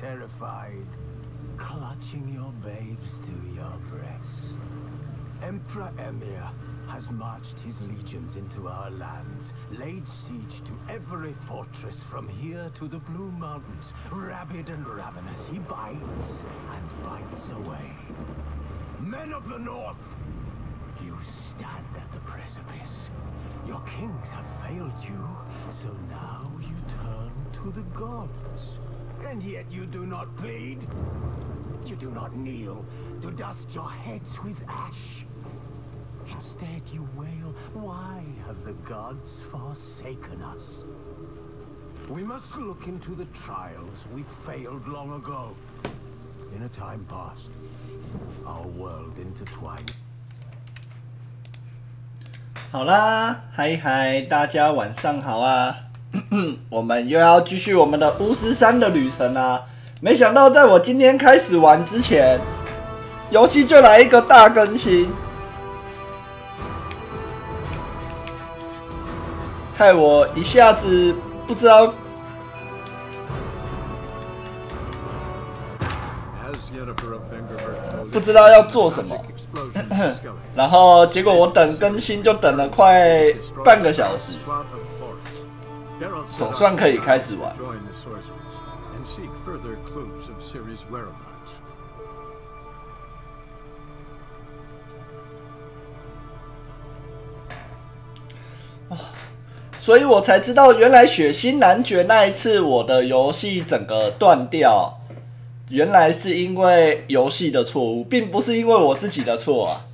terrified, clutching your babes to your breast. Emperor Emir has marched his legions into our lands, laid siege to every fortress from here to the Blue Mountains. Rabid and ravenous, he bites and bites away. Men of the North, you stand at the precipice. Your kings have failed you, so now you turn to the gods. And yet you do not plead. You do not kneel to dust your heads with ash. Instead you wail, why have the gods forsaken us? We must look into the trials we failed long ago. In a time past, our world intertwined. 好啦，嗨嗨，大家晚上好啊！我们又要继续我们的巫师3的旅程啦。没想到在我今天开始玩之前，游戏就来一个大更新，害我一下子不知道。 不知道要做什么，然后结果我等更新就等了快半个小时，总算可以开始玩。所以我才知道，原来血腥男爵那一次我的游戏整个断掉。 原来是因为游戏的错误，并不是因为我自己的错啊。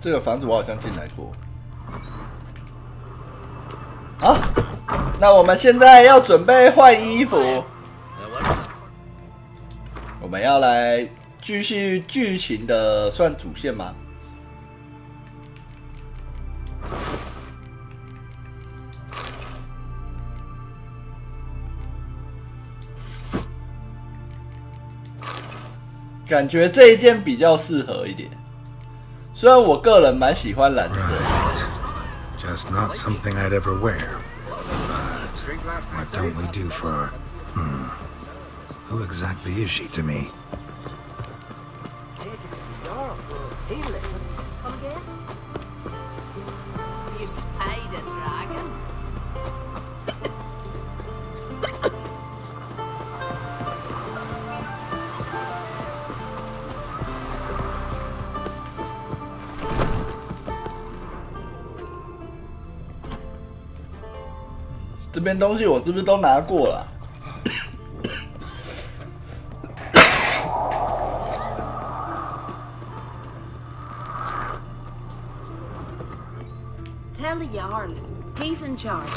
这个房子我好像进来过。 好，那我们现在要准备换衣服，我们要来继续剧情的算主线吗？感觉这一件比较适合一点，虽然我个人蛮喜欢蓝色。 Just not something I'd ever wear. But what don't we do for her? Who exactly is she to me? Hey, listen. Come again? You spied a dragon? 这边东西我是不是都拿过了？ Tell the Jarl. He's in charge.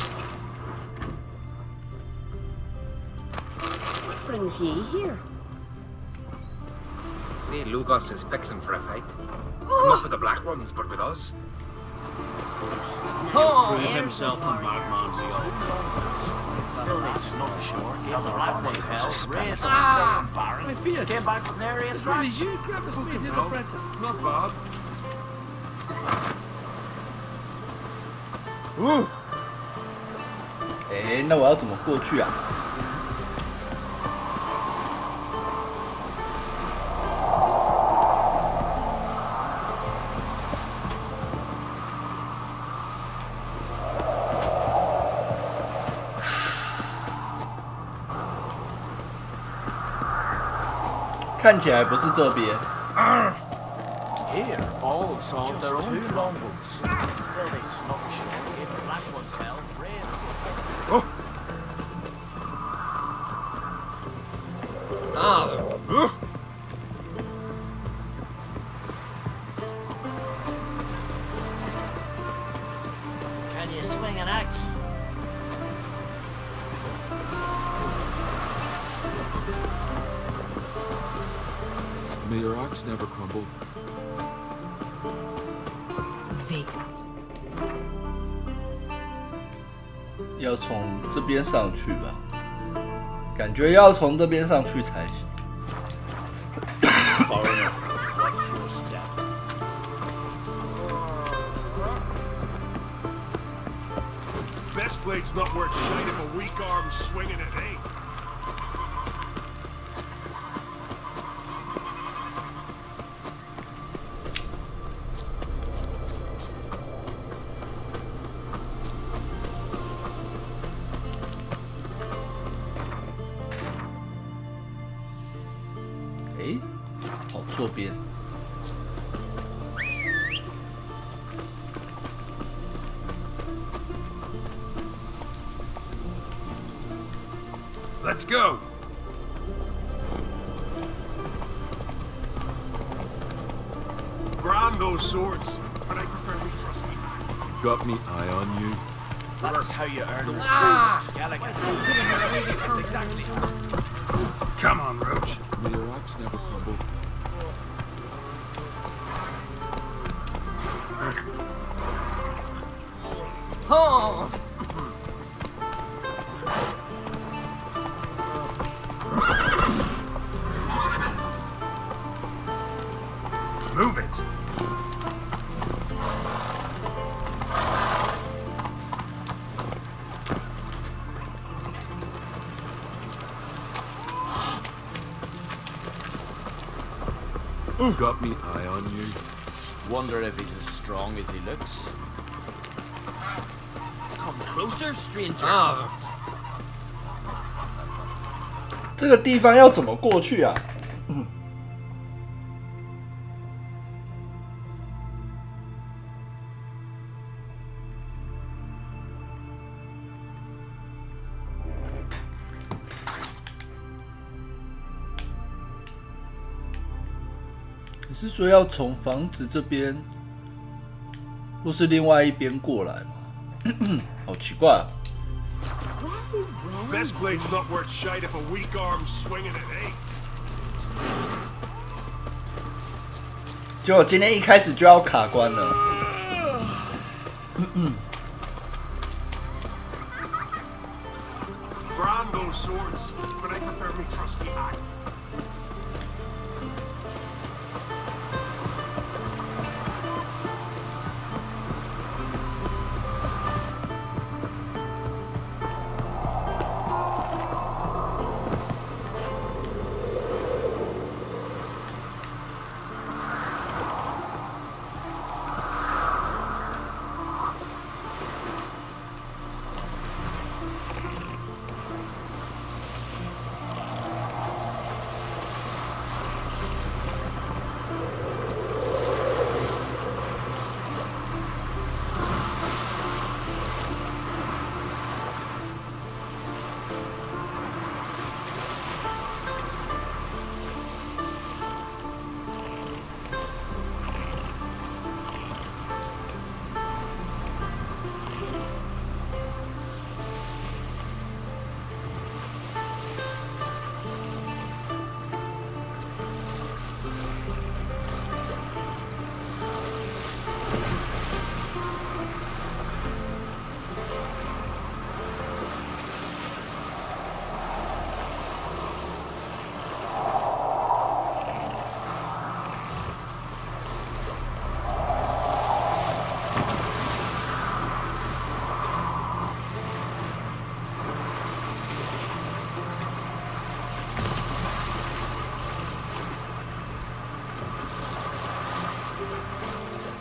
What brings ye here? See, Lugos is fixing for a fight. Not with the Black Ones, but with us. Oh, himself a madman. Still they snuck ashore. The other Black Ones held. Raised on a barren. My fear came back with nary a scratch. You grabbed the speed, his apprentice. Not bad. 哎，那我要怎么过去啊？看起来不是这边。Here, all saw their own longboats. Still they snuck ashore. Gave the Black Ones hell. Raised. Can you swing an axe? May your axe never crumble. Vacant. 要从这边上去吧，感觉要从这边上去才行。Foreigner, watch your step. Best blade's not worth shite if a weak arm's swinging it, eh? Eh? 跑错边。Let's go! Grind those swords, but I prefer we trusty axe. Got me eye on you? That's how you earn respect, Skeleton. That's exactly how. Come on, Roach. May your axe never crumble. Oh! Move it! Got me eye on you? Wonder if he's as strong as he looks. Come closer, stranger. 这个地方要怎么过去啊？你是说要从房子这边，或是另外一边过来吗？好奇怪啊！ Best blade's not worth shite if a weak arm's swinging it, eh? 结果今天一开始就要卡关了。Grind those swords, but I prefer me trusty axe.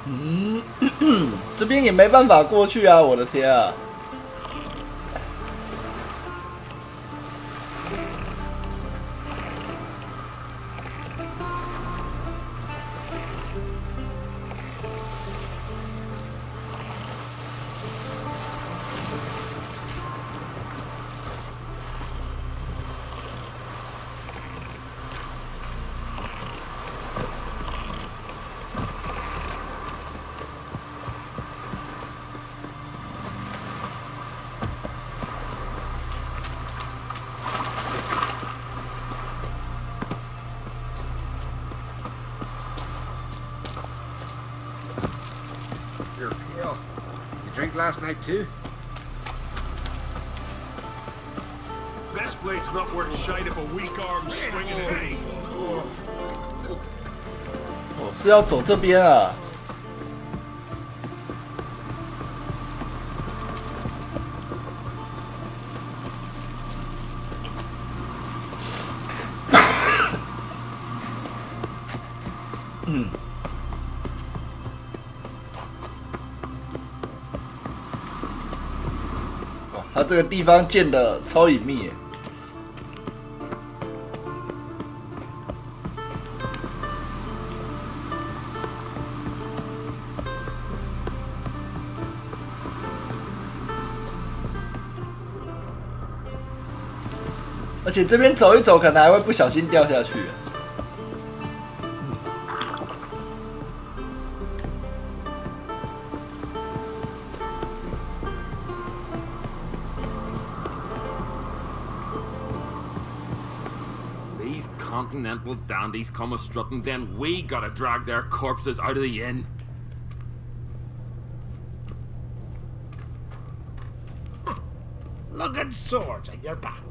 嗯，这边也没办法过去啊！我的天啊！You're pale. You drink last night too? blade's not worth shite if a weak arm's swinging it. 我是要走这边啊。它这个地方建的超隐秘耶。而且这边走一走，可能还会不小心掉下去。These continental dandies come a strutting, then we gotta drag their corpses out of the inn. Looking swords at your back.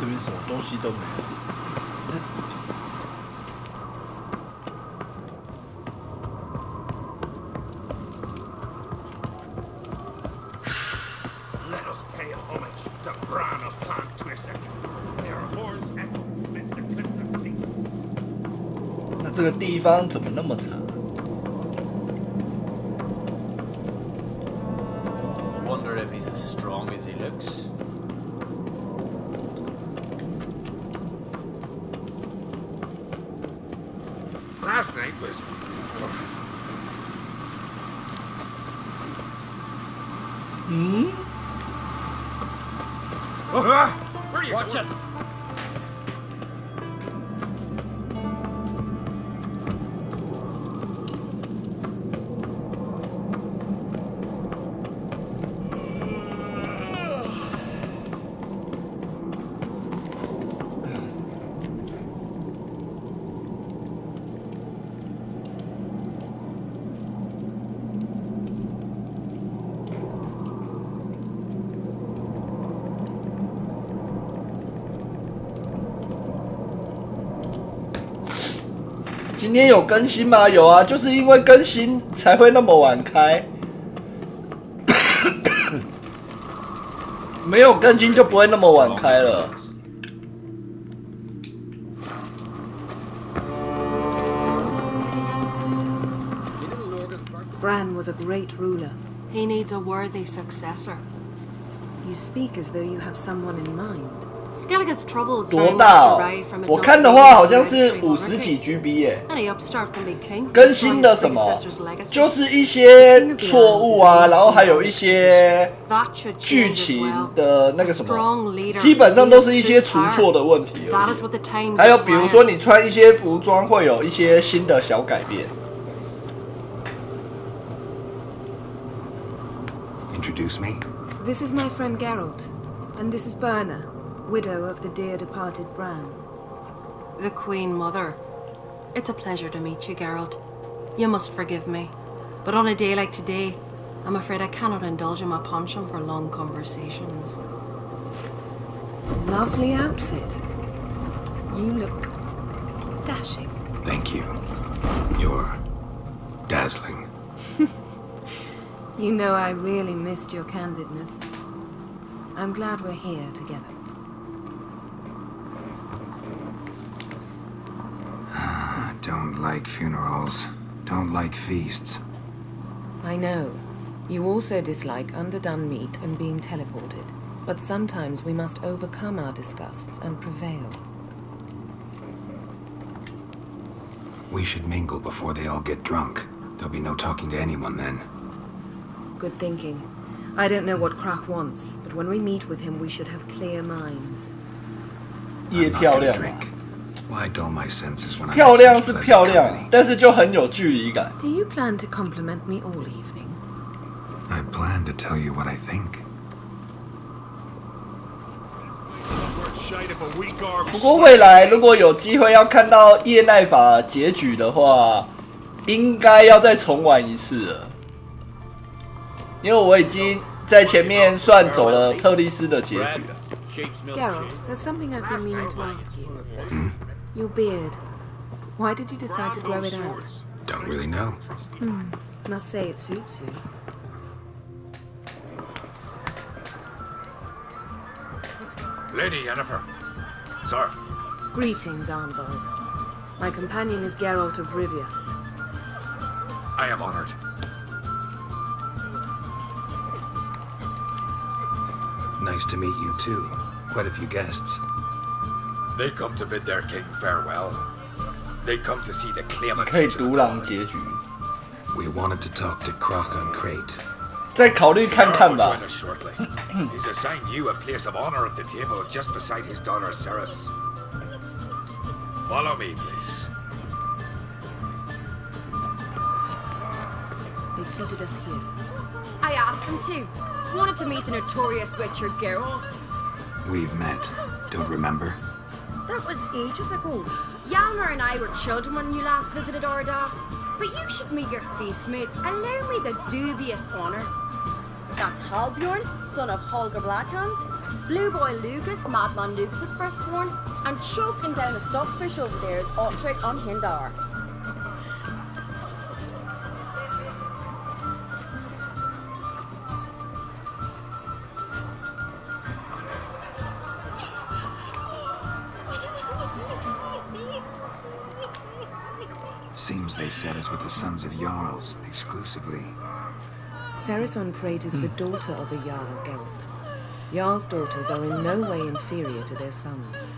这边什么东西都没有。Let us pay homage to Bran of Clan TWITCH. Their horns echo amidst the cliffs of peace. 那这个地方怎么那么长？Wonder if he's as strong as he looks. Last night was... Where are you Watch going? it!今天有更新吗？有啊，就是因为更新才会那么晚开，没有更新就不会那么晚开了。Bran was a great ruler. He needs a worthy successor. You speak as though you have someone in mind. Skellige's troubles 多 very 大 much 哦 derive from？ it 我 not 看的 being 话 a 好像是 hereditary 50几 monarchy. GB 耶。 Any upstart can be king. 更新的什么？就是一些错误啊，然后还有一些剧情的那个什么，基本上都是一些除错的问题而已。还有比如说你穿一些服装会有一些新的小改变。Introduce me. This is my friend Geralt, and this is Berna, widow of the dear departed Bran. The Queen Mother. It's a pleasure to meet you, Geralt. You must forgive me, but on a day like today, I'm afraid I cannot indulge in my penchant for long conversations. Lovely outfit. You look dashing. Thank you. You're dazzling. You know I really missed your candidness. I'm glad we're here together. Don't like funerals. Don't like feasts. I know. You also dislike underdone meat and being teleported. But sometimes we must overcome our disgusts and prevail. We should mingle before they all get drunk. There'll be no talking to anyone then. Good thinking. I don't know what Krach wants, but when we meet with him, we should have clear minds. 也漂亮。 Why dull my senses when I'm 漂亮是漂亮，但是就很有距离感。 Do you plan to compliment me all evening? I plan to tell you what I think. 不过未来如果有机会要看到叶奈法结局的话，应该要再重玩一次了，因为我已经在前面算走了特丽斯的结局了。 Geralt, there's something I've been meaning to ask you. Your beard. Why did you decide to grow it out? Don't really know. Must say it suits you. Lady Yennefer. Sir. Greetings, Arnvald. My companion is Geralt of Rivia. I am honored. Nice to meet you too. Quite a few guests. They come to bid their king farewell. They come to see the claimants. 可以独狼结局。 We wanted to talk to Croc on Crate. 再考虑看看吧。 Join us shortly. He's assigned you a place of honor at the table just beside his daughter Ceres. Follow me, please. They've seated us here. I asked them to. Wanted to meet the notorious witcher Geralt. We've met. Don't remember? That was ages ago. Hjalmar and I were children when you last visited Orda. But you should meet your feast mates. Allow me the dubious honor. That's Halbjorn, son of Holger Blackhand. Blue Boy Lucas, Madman Lucas's firstborn. And choking down a stockfish over there is Otric on Hindar. Seems they set us with the sons of Jarls, exclusively. Ceres on Crate is the daughter of a Jarl, Geralt. Jarl's daughters are in no way inferior to their sons.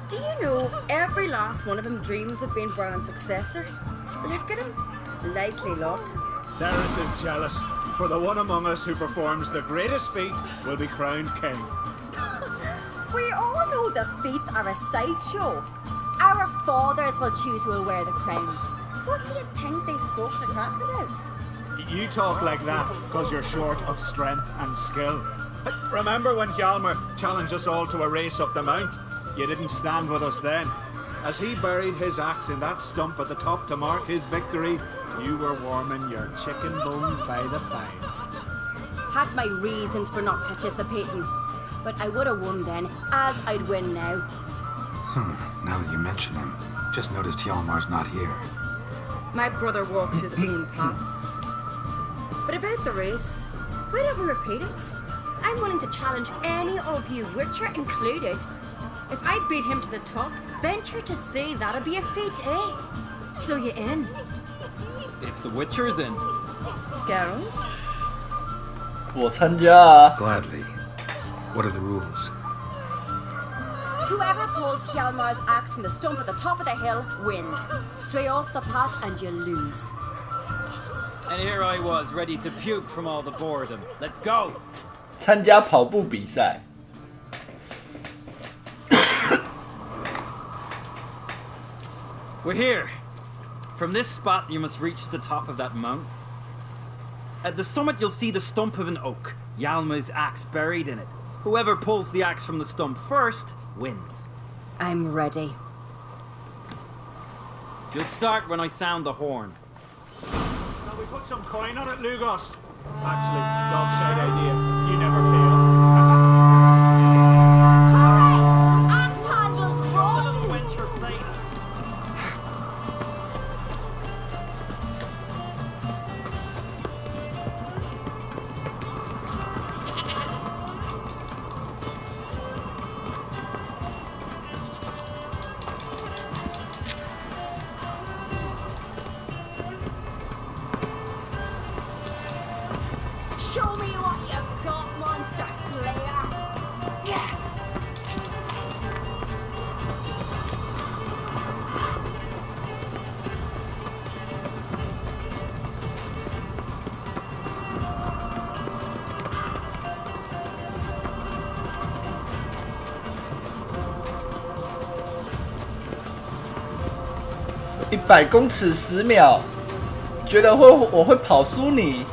Do you know every last one of them dreams of being Bran's successor? Look at him. Likely lot. Ceres is jealous, for the one among us who performs the greatest feat will be crowned king. We all know the feats are a sideshow. Our fathers will choose who will wear the crown. What do you think they spoke to Crack about? You talk like that because you're short of strength and skill. Remember when Hjalmar challenged us all to a race up the mount? You didn't stand with us then. As he buried his axe in that stump at the top to mark his victory, you were warming your chicken bones by the fire. Had my reasons for not participating. But I would have won then, as I'd win now. Now that you mention him, just noticed Hjalmar's not here. My brother walks his own paths. But about the race, why don't we repeat it? I'm willing to challenge any of you, Witcher included. If I beat him to the top, venture to say that'd be a feat, eh? So you in? If the Witcher's in. Geralt? 我参加啊。 Gladly. What are the rules? Whoever pulls Hjalmar's axe from the stump at the top of the hill wins. Stray off the path and you lose. And here I was, ready to puke from all the boredom. Let's go! 参加跑步比赛。 We're here. From this spot, you must reach the top of that mount. At the summit, you'll see the stump of an oak. Hjalmar's axe buried in it. Whoever pulls the axe from the stump first wins. I'm ready. You'll start when I sound the horn. Shall we put some coin on it, Lugos? Actually, dog shite idea. You never pay up. Hooray! Axe handles roll! Little venture place. Show me what you've got, Monster Slayer! Yeah.100公尺10秒，觉得我会跑输你？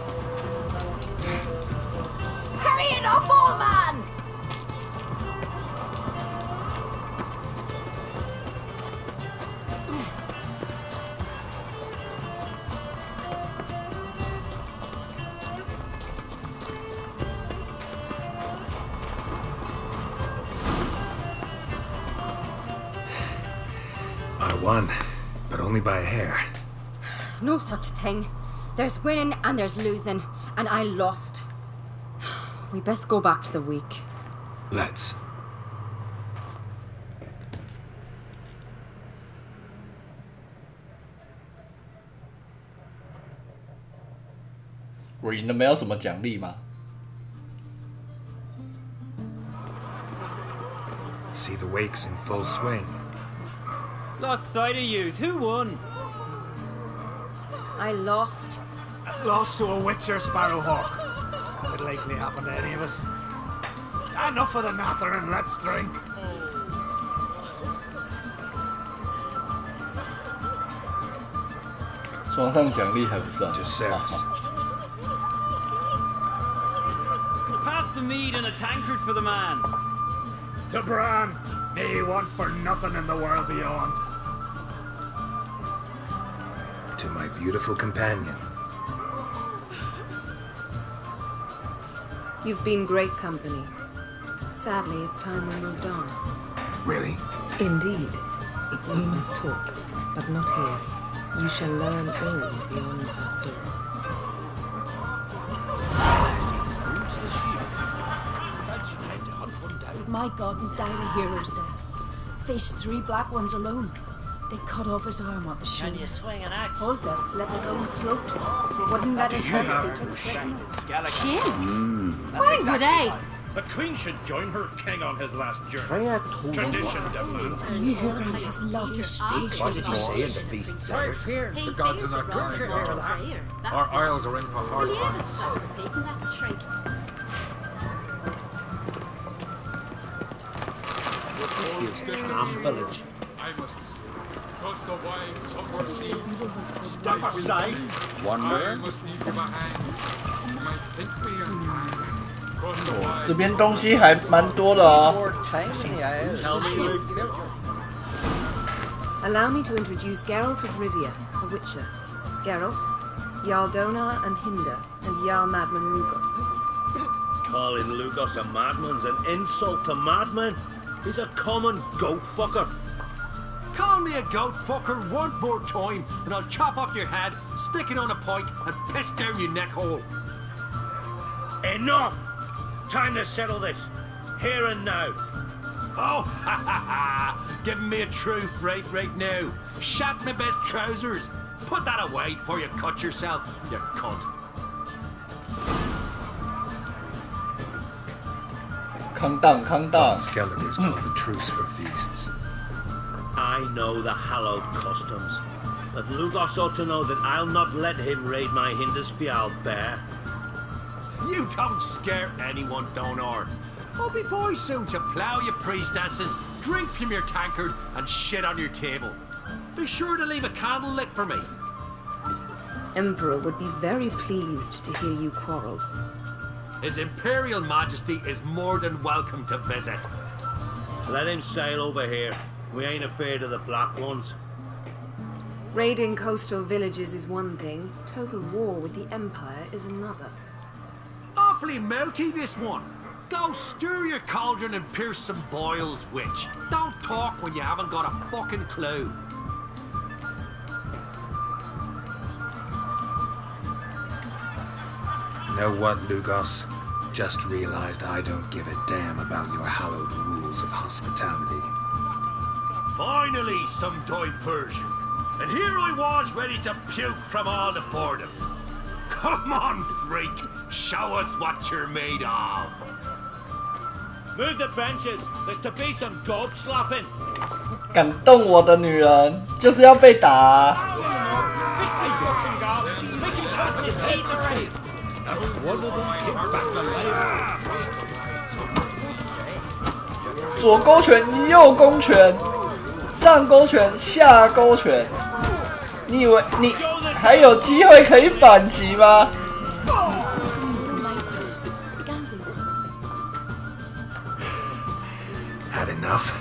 won, but only by a hair. No such thing. There's winning and there's losing, and I lost. We best go back to the week. Let's.我赢了没有什么奖励吗？ See the wakes in full swing. Lost sight of yous. Who won? I lost. Lost to a Witcher Sparrowhawk. Would likely happen to any of us. Enough of the natter and let's drink. 床上奖励还不算。 To Ceres. Pass the mead and a tankard for the man. To Bran, may he want for nothing in the world beyond. To my beautiful companion. You've been great company. Sadly, it's time we moved on. Really? Indeed. We must talk, but not here. You shall learn all beyond that door. My god, he died a hero's death. Faced 3 black ones alone. They cut off his arm on the shoulder. Can you swing an axe? Ulta slit his own throat. Wouldn't let his head be took prisoner. Shame? Why would I? The Queen should join her king on his last journey. Tradition demands. You hear Grant has lavish speech. What did you say in the beast's ears? The gods are not good for that. Our isles are in for hard times. Village. I must say, cause the wine somewhere sees. Step aside. One more. I must need you behind. You might think me unkind. Cause the wine. 这边东西还蛮多的哦。 More time than he has. Tell me. Allow me to introduce Geralt of Rivia, a Witcher. Geralt, Jarl Donar and Hinder, and Jarl Madman Lugos. Calling Lugos a madman's an insult to madmen. He's a common goat fucker. Call me a goat fucker one more time, and I'll chop off your head, stick it on a pike, and piss down your neck hole. Enough! Time to settle this. Here and now. Oh, ha ha ha! Giving me a true fright right now. Shat my best trousers. Put that away before you cut yourself, you cunt. 康荡，康荡。 Skeletors called a truce for feasts. I know the hallowed customs, but Lugos ought to know that I'll not let him raid my Hindisfial bear. You don't scare anyone, Donar. I'll be boys soon to plough your priestesses, drink from your tankard, and shit on your table. Be sure to leave a candle lit for me. Emperor would be very pleased to hear you quarrel. His Imperial Majesty is more than welcome to visit. Let him sail over here. We ain't afraid of the black ones. Raiding coastal villages is one thing. Total war with the Empire is another. Awfully melty, this one. Go stir your cauldron and pierce some boils, witch. Don't talk when you haven't got a fucking clue. Know what, Lugos? Just realized I don't give a damn about your hallowed rules of hospitality. Finally, some diversion. And here I was ready to puke from all the boredom. Come on, freak. Show us what you're made of. Move the benches. There's to be some gob slapping. 感动我的女人就是要被打啊。 左勾拳，右勾拳，上勾拳，下勾拳。你以为你还有机会可以反击吗？ Had enough?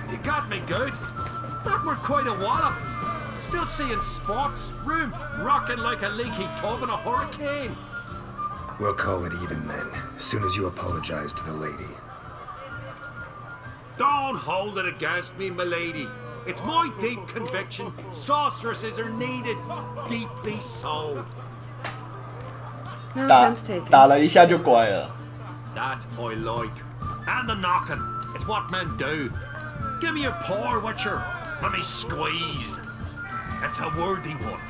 You got me good. That were quite a wallop. Still seeing spots, room rocking like a leaky tub in a hurricane. We'll call it even then, as soon as you apologize to the lady. Don't hold it against me, milady. It's my deep conviction sorceresses are needed. Deeply so. No offense taken. 打了一下就乖了。That I like. And the knocking. It's what men do. Give me your paw, Witcher. Let me squeeze. It's a worthy one.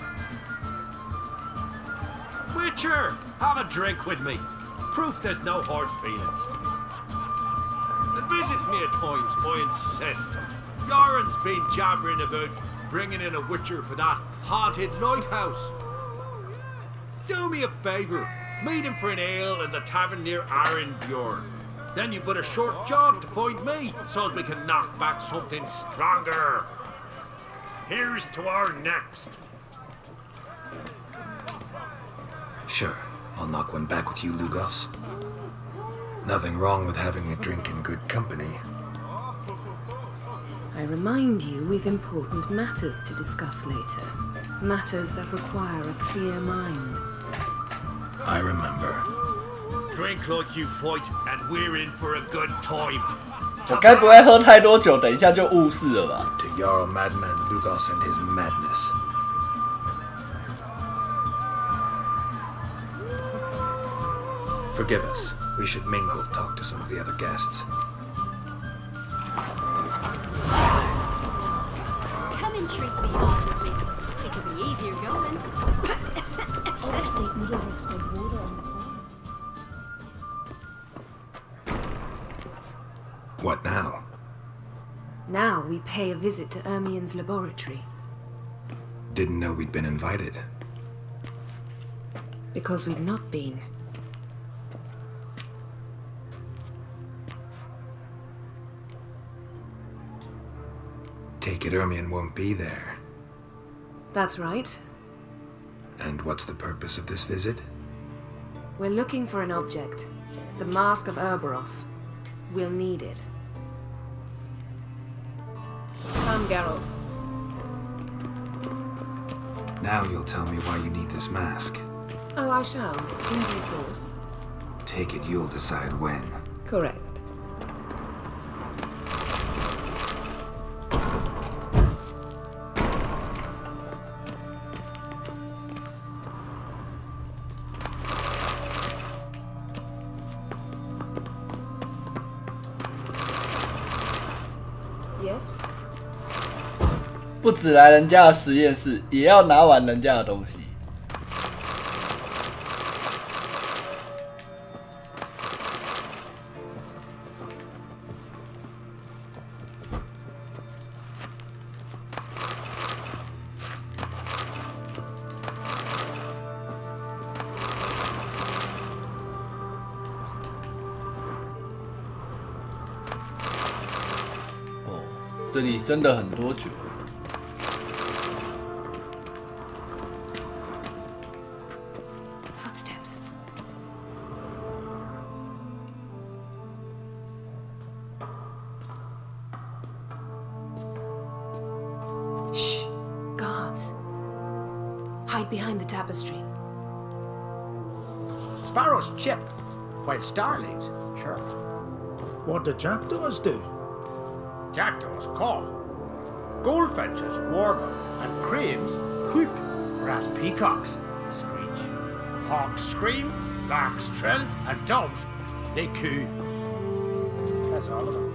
Witcher, have a drink with me. Proof there's no hard feelings. Visit me at times, I insist. Yoren's been jabbering about bringing in a Witcher for that haunted lighthouse. Do me a favour. Meet him for an ale in the tavern near Arenbjorn. Then you've but a short jog to find me, so as we can knock back something stronger. Here's to our next. Sure, I'll knock one back with you, Lugos. Nothing wrong with having a drink in good company. I remind you we've important matters to discuss later. Matters that require a clear mind. I remember. Drink like you fight, and we're in for a good time. 我该不会喝太多酒，等一下就误事了吧 To Jarl Madman Lugos and his madness. Forgive us. We should mingle, talk to some of the other guests. Come and treat the odd with me. It'll be easier going. Others say Udalric's got water on the corner. What now? Now we pay a visit to Ermien's laboratory. Didn't know we'd been invited. Because we'd not been. Take it Ermien won't be there. That's right. And what's the purpose of this visit? We're looking for an object. The Mask of Urboros. We'll need it. Come, Geralt. Now you'll tell me why you need this mask. Oh, I shall. In due course. Take it you'll decide when. Correct. Yes? 不只来人家的实验室，也要拿完人家的东西。哦，这里真的很多酒。 Footsteps. Shh. Guards. Hide behind the tapestry. Sparrows chip, while starlings chirp. What do jackdaws do? Jackdaws call. Goldfinches warble, and cranes whoop, whereas peacocks screech. Hawks scream, larks trill, and doves, they coo. That's all of them.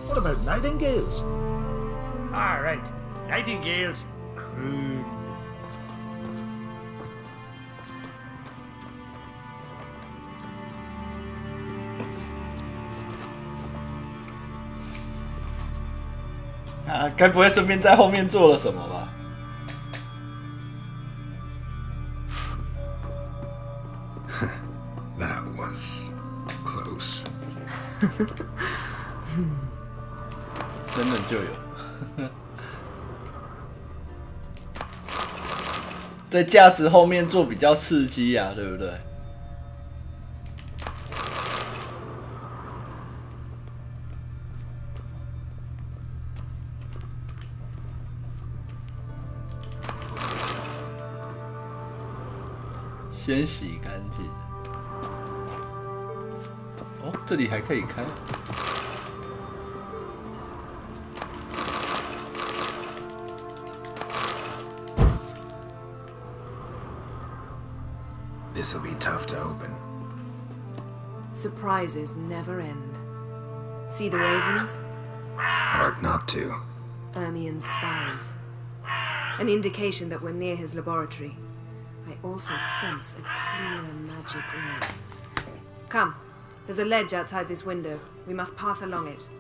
What about nightingales? All right, nightingales croon.啊，该不会顺便在后面做了什么吧？ That was close. 真的就有，在架子后面做比较刺激啊，对不对？先洗干净。哦，这里还可以开。 This'll be tough to open. Surprises never end. See the ravens? Hard not to. Ermien's spies. An indication that we're near his laboratory. I also sense a clear magic aura. Come. There's a ledge outside this window. We must pass along it.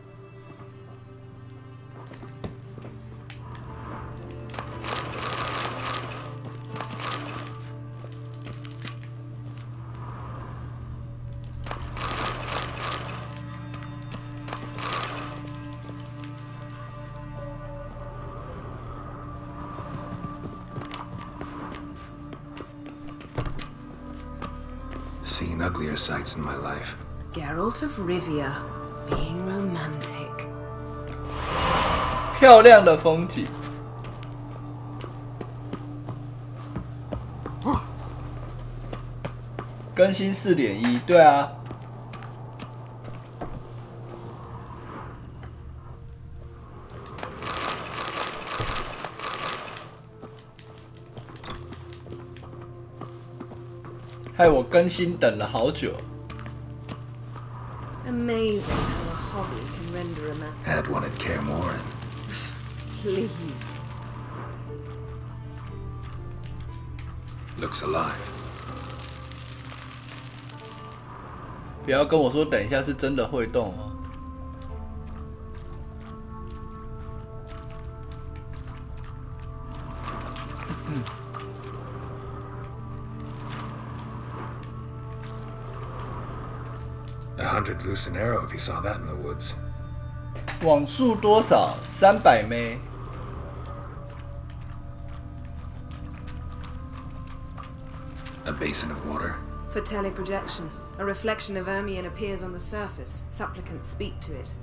Seen uglier sights in my life. Geralt of Rivia, being romantic. 漂亮的风景。更新4.1，对啊。害我更新等了好久。 Amazing how a hobby can render a man. Had one at Kaer Morhen. Please. Looks alive. 不要跟我说等一下是真的会动哦。 100 loose an arrow if you saw that in the woods. 网速多少？300枚。A basin of water. For teleprojection, a reflection of Ermien appears on the surface. Supplicants speak to it.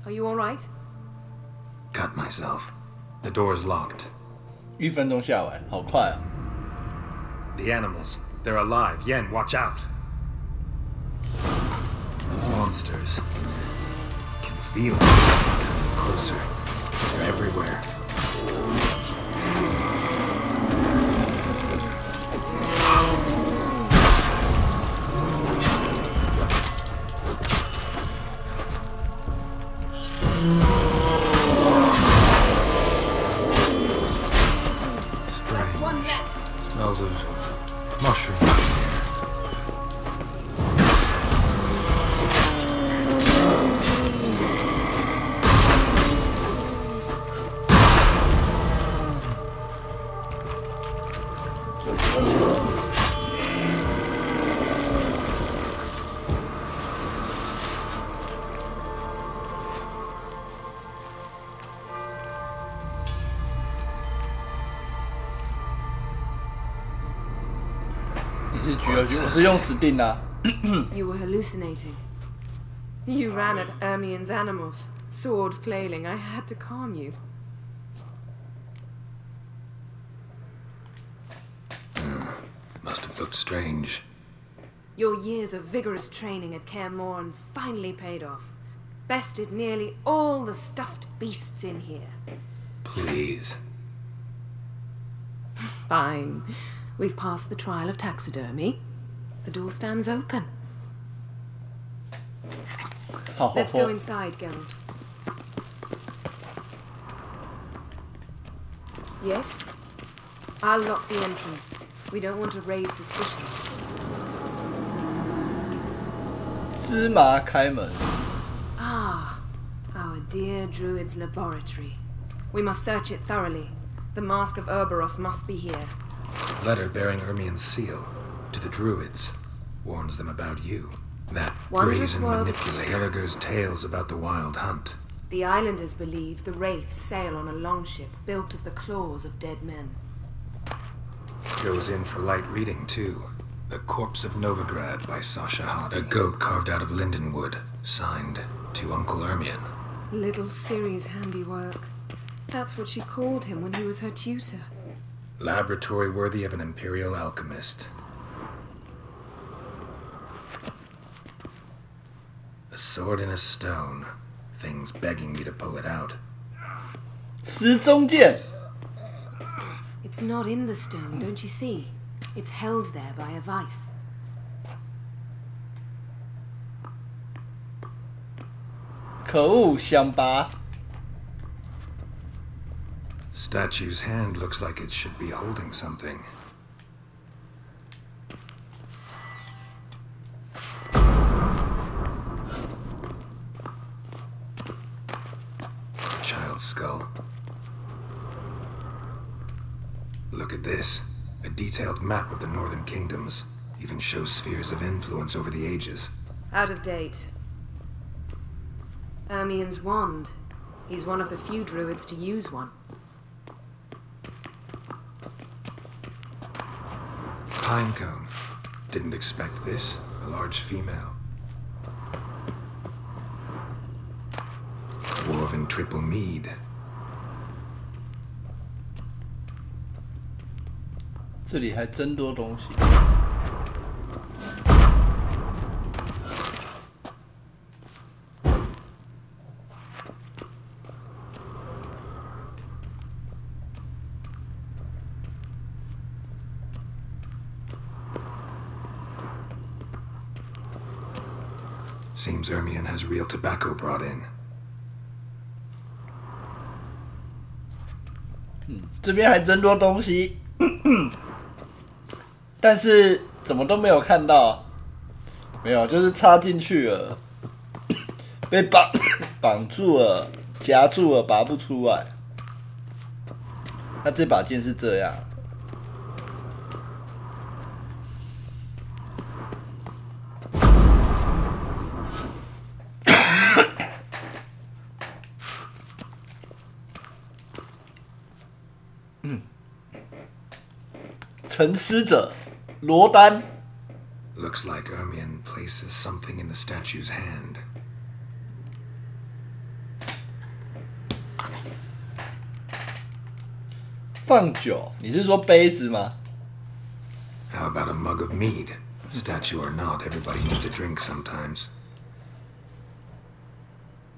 Are you all right? Cut myself. The door's locked. 1分钟下完，好快啊！ The animals. They're alive. Yen, watch out. Monsters. Can feel them coming closer. They're everywhere. That's one less. Smells of mushroom in the air. You were hallucinating. You ran at Ermien's animals, sword flailing. I had to calm you. Must have looked strange. Your years of vigorous training at Kaer Morhen finally paid off. Bested nearly all the stuffed beasts in here. Please. Fine. We've passed the trial of taxidermy. The door stands open. Let's go inside, Geralt. Yes? I'll lock the entrance. We don't want to raise suspicions. 芝麻开门。 Ah, our dear druid's laboratory. We must search it thoroughly. The Mask of Urboros must be here. Letter bearing Ermien's seal to the druids warns them about you. That Wondrous brazen world. manipulator. Skelliger's tales about the wild hunt. The islanders believe the wraiths sail on a longship built of the claws of dead men. Goes in for light reading too. The Corpse of Novigrad by Sasha Hadi. A goat carved out of lindenwood, signed to Uncle Ermien. Little Ciri's handiwork. That's what she called him when he was her tutor. Laboratory worthy of an imperial alchemist. A sword in a stone. Things begging me to pull it out. 时钟剑 It's not in the stone, don't you see? It's held there by a vice. 可恶，想拔。 Statue's hand looks like it should be holding something. Child's skull. Look at this. A detailed map of the northern kingdoms. Even shows spheres of influence over the ages. Out of date. Ermien's wand. He's one of the few druids to use one. Pinecone. Didn't expect this. A large female. Woven triple mead. 这里还真多东西。Seems Ermion has real tobacco brought in. 这边还真多东西，但是怎么都没有看到，没有，就是插进去了，被绑住了，夹住了，拔不出来。那这把剑是这样。沉思者罗丹 Looks like Ermion places something in the statue's hand. 放酒，你是说杯子吗？ How about a mug of mead? Statue or not, everybody needs a drink sometimes.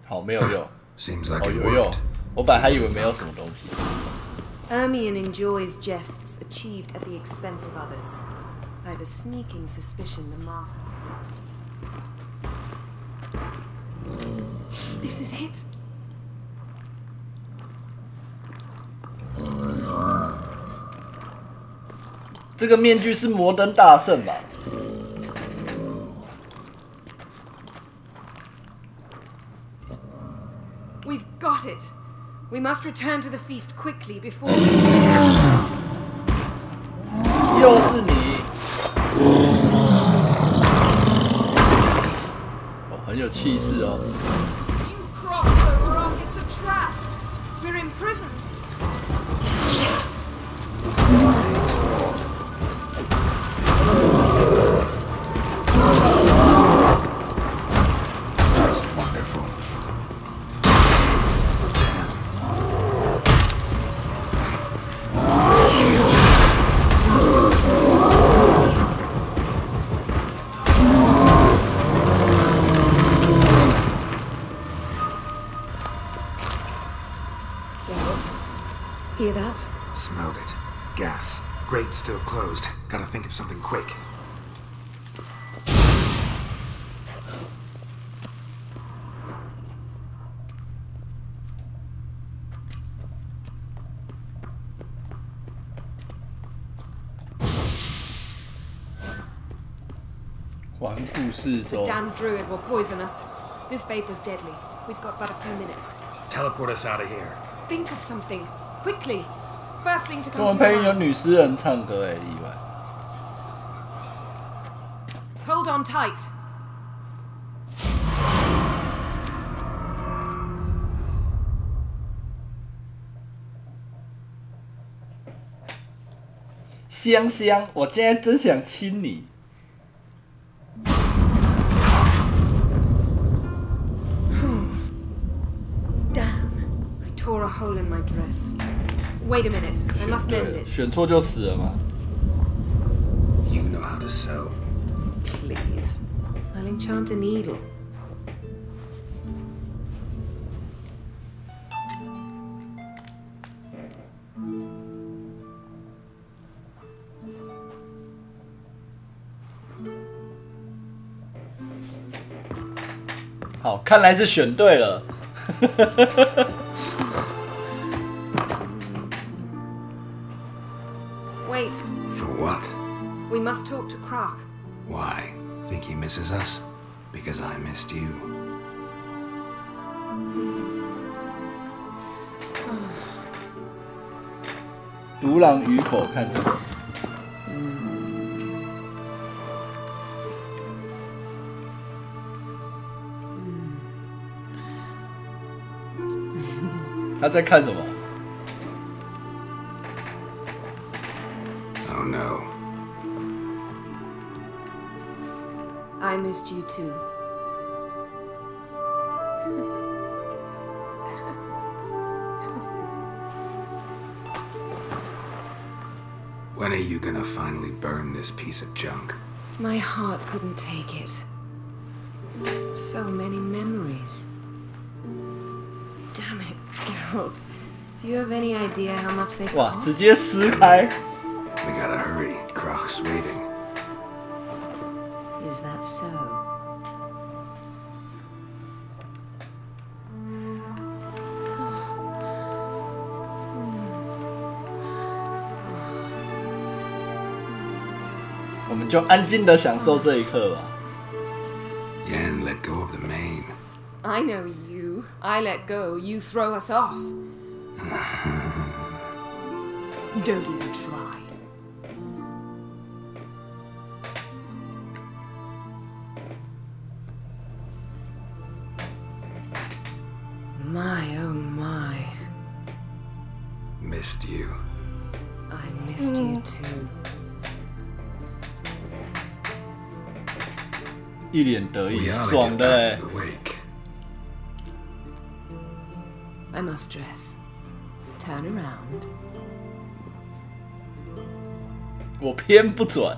好，没有用。Seems like it 有用。 worked. 我本来还以为没有什么东西。 Ermion enjoys jests achieved at the expense of others. I have a sneaking suspicion the mask. This is it. "这个面具是摩登大圣吧？ We've got it. We must return to the feast quickly before. 又是你！哦，很有气势哦。 You crossed the rock. It's a trap. We're imprisoned. Just wonderful. Hear that? Smelled it. Gas. Grate still closed. Gotta think of something quick. The damn druid will poison us. This vapor's deadly. We've got but a few minutes. Teleport us out of here. Think of something. Quickly. First thing to 中 come 文 to 配 your 音有 mind. 女诗人唱歌哎，例外。 Hold on tight. 香香，我今天真想亲你。hole in my dress. Wait a minute. I must mend it. 选错就死了嘛。 You know how to sew. Please. I'll enchant a needle.好，看来是选对了。Wait. For what? We must talk to Croc. Why? Think he misses us? Because I missed you. Oh. 独狼与否看这个。他在看什么 Oh no. I missed you too. When are you gonna finally burn this piece of junk? My heart couldn't take it. So many memories. Damn it, Geralt. Do you have any idea how much they cost? 哇，直接撕开。 We gotta hurry. Croc's waiting. Is that so?我们就安静的享受这一刻吧。 Yen, let go of the mane. I know you. I let go, you throw us off. Don't even try. My, oh my. Missed you. I missed you too. 一脸得意， We ought to 爽 get 的 back 哎 to！the wake. I must dress. Turn around. 我偏不转。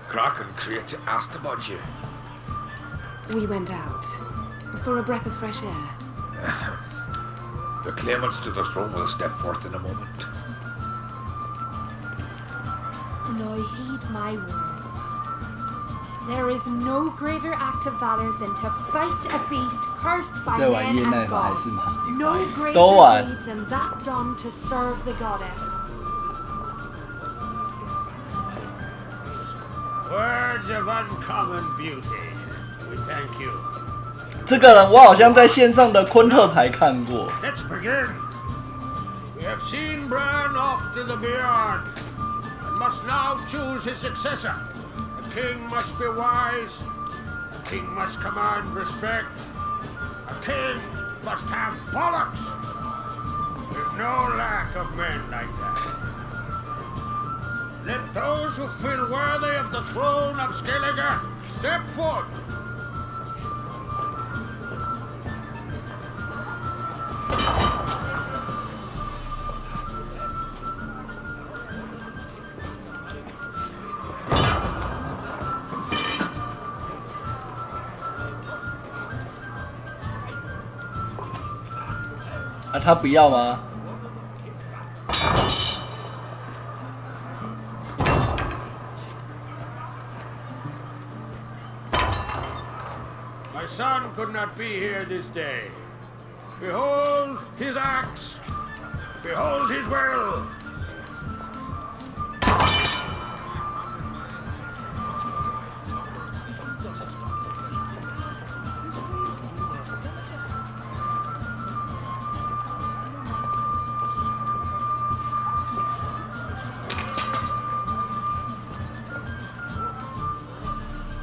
Croc and Crate asked about you. We went out for a breath of fresh air. The claimants to the throne will step forth in a moment. Now heed my words. There is no greater act of valor than to fight a beast cursed by 在玩 men 叶奈 and 法还 gods. 是马里 No 白？都 greater 玩。 deed than that done to serve the goddess. Words of uncommon beauty. We thank you. 这个人我好像在线上的昆特牌看过。 Let's begin. We have seen Bran off to the beyond, and must now choose his successor. A king must be wise. A king must command respect. A king must have bollocks. We've no lack of men like that. Let those who feel worthy of the throne of Skellige step forth.啊，他不要吗？ My son could not be here this day. Behold his axe. Behold his will.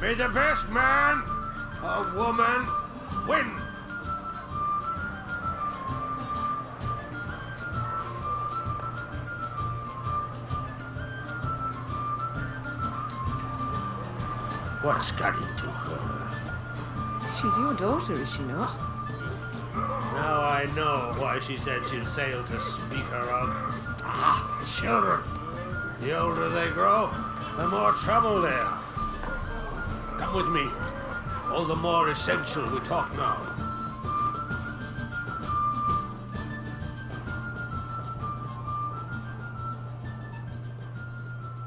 May the best man or woman When? What's got into her? She's your daughter, is she not? Now I know why she said she'll sail to speak her of. Ah, children. The older they grow, the more trouble they are. Come with me. All the more essential we talk now.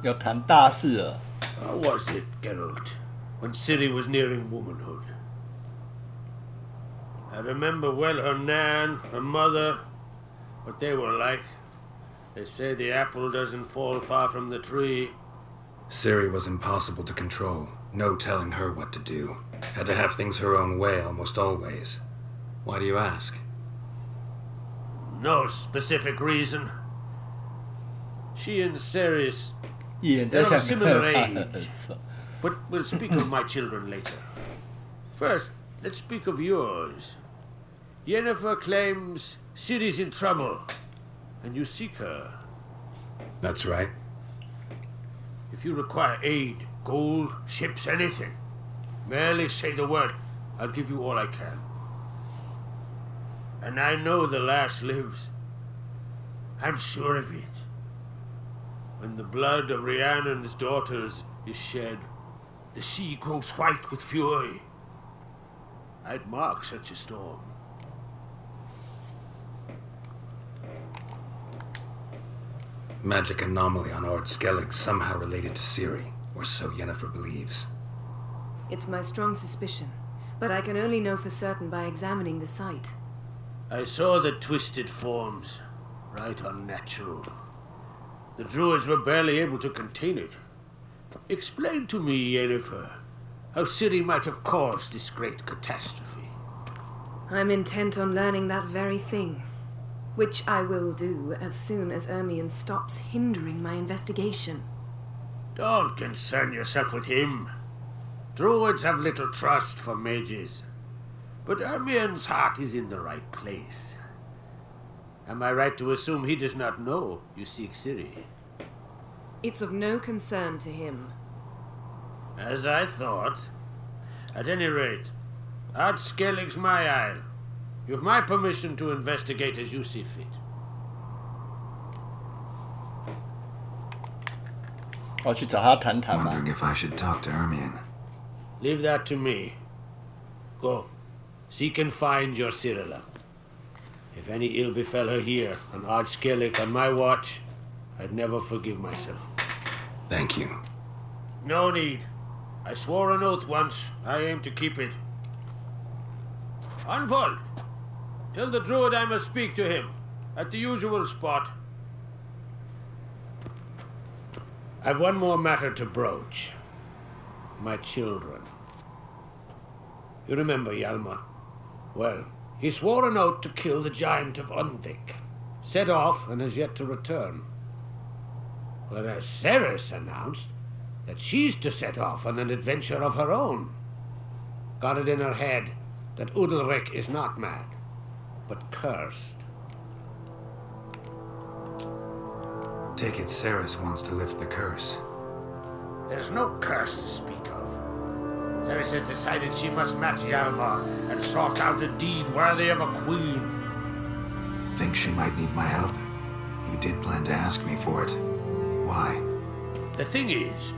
要谈大事了。 How was it, Geralt, when Ciri was nearing womanhood? I remember well her nan, her mother, what they were like. They say the apple doesn't fall far from the tree. Ciri was impossible to control. No telling her what to do. Had to have things her own way almost always. Why do you ask? No specific reason. She and Ceres, they're of a similar age. But we'll speak of my children later. First, let's speak of yours. Yennefer claims Ciri's in trouble, and you seek her. That's right. If you require aid, gold, ships, anything, merely say the word. I'll give you all I can. And I know the lass lives. I'm sure of it. When the blood of Rhiannon's daughters is shed, the sea grows white with fury. I'd mark such a storm. Magic anomaly on Ord Skellig somehow related to Ciri, or so Yennefer believes. It's my strong suspicion, but I can only know for certain by examining the site. I saw the twisted forms, right unnatural. The druids were barely able to contain it. Explain to me, Yennefer, how Ciri might have caused this great catastrophe. I'm intent on learning that very thing, which I will do as soon as Ermion stops hindering my investigation. Don't concern yourself with him. Druids have little trust for mages. But Ermion's heart is in the right place. Am I right to assume he does not know you seek Ciri? It's of no concern to him. As I thought. At any rate, Ord Skellig's my isle. You have my permission to investigate as you see fit. Wondering if I should talk to Ermion. Leave that to me. Go. Seek and find your Cirilla. If any ill befell her here, on Ord Skellig on my watch, I'd never forgive myself. Thank you. No need. I swore an oath once. I aim to keep it. Unfold! Tell the druid I must speak to him, at the usual spot. I've one more matter to broach. My children. You remember Hjalmar? Well, he swore an oath to kill the giant of Undvik. Set off and has yet to return. Whereas Ceres announced that she's to set off on an adventure of her own. Got it in her head that Udalric is not mad, but cursed. Take it Ceres wants to lift the curse. There's no curse to speak of. Ceres has decided she must match Hjalmar and sort out a deed worthy of a queen. Think she might need my help? You did plan to ask me for it. Why? The thing is,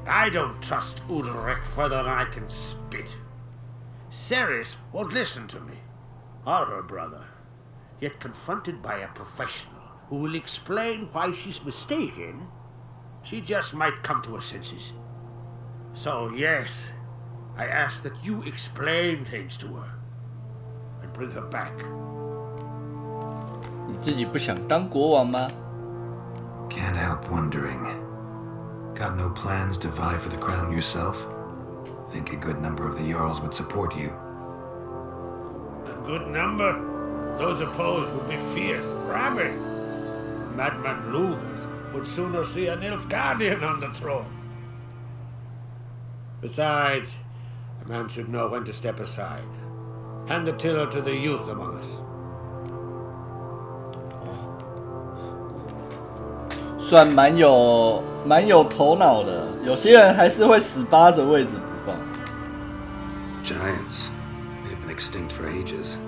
I don't trust Udalric further than I can spit. Ceres won't listen to me, or her brother. Yet confronted by a professional who will explain why she's mistaken, she just might come to her senses. So yes, I ask that you explain things to her and bring her back. 你自己不想当国王吗？ Can't help wondering. Got no plans to vie for the crown yourself? Think a good number of the Jarls would support you. A good number? Those opposed would be fierce, rabid. Madman Lugas would sooner see an Nilfgaardian on the throne. Besides, a man should know when to step aside. Hand the tiller to the youth among us. 算蛮有头脑的，有些人还是会死扒着位置不放。Giants. They've been extinct for ages.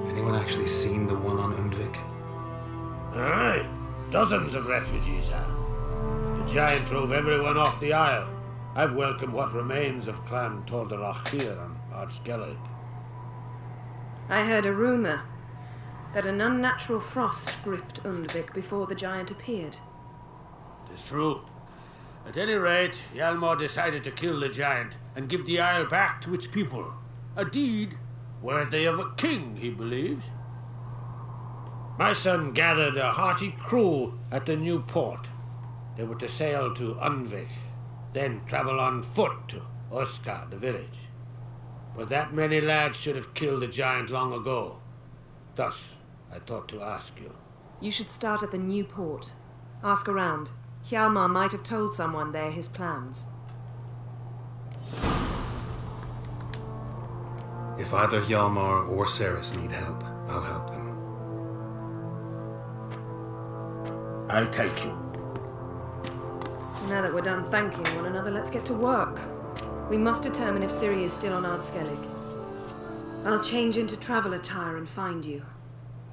Anyone actually seen the one on Undvik? Aye. Dozens of refugees have. The giant drove everyone off the isle. I've welcomed what remains of Clan Tordarach here on Ardskellig. I heard a rumor that an unnatural frost gripped Undvik before the giant appeared. It is true. At any rate, Hjalmar decided to kill the giant and give the isle back to its people. A deed worthy of a king, he believes. My son gathered a hearty crew at the new port. They were to sail to Undvik, then travel on foot to Oskar, the village. But that many lads should have killed the giant long ago. Thus, I thought to ask you. You should start at the new port. Ask around. Hjalmar might have told someone there his plans. If either Hjalmar or Ceres need help, I'll help them. I thank you. Now that we're done thanking one another, let's get to work. We must determine if Ciri is still on Ardskellig. I'll change into travel attire and find you.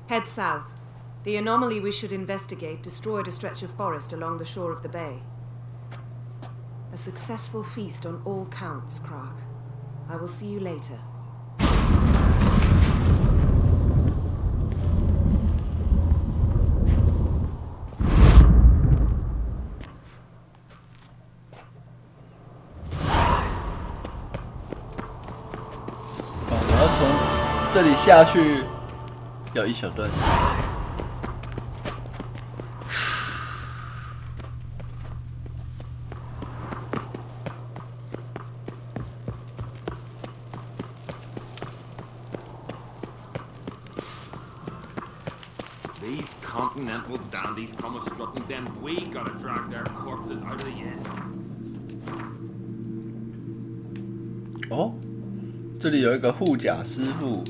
Head south. The anomaly we should investigate destroyed a stretch of forest along the shore of the bay. A successful feast on all counts, Krach. I will see you later.我要从这里下去，要一小段时间。These continental dandies come a strutting, then we gotta drag their corpses out of the inn. 哦，这里有一个护甲师傅。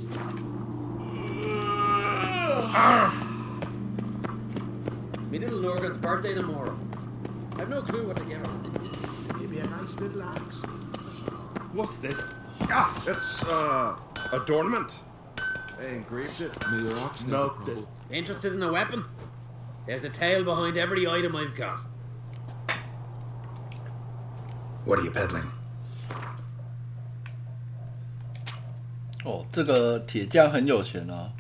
Me little Norgut's birthday tomorrow. I've no clue what to get her. Maybe a nice little axe. What's this? Ah, it's adornment. They engraved it. Milked it. Interested in a weapon? There's a tale behind every item I've got. What are you peddling? 哦，这个铁匠很有钱啊。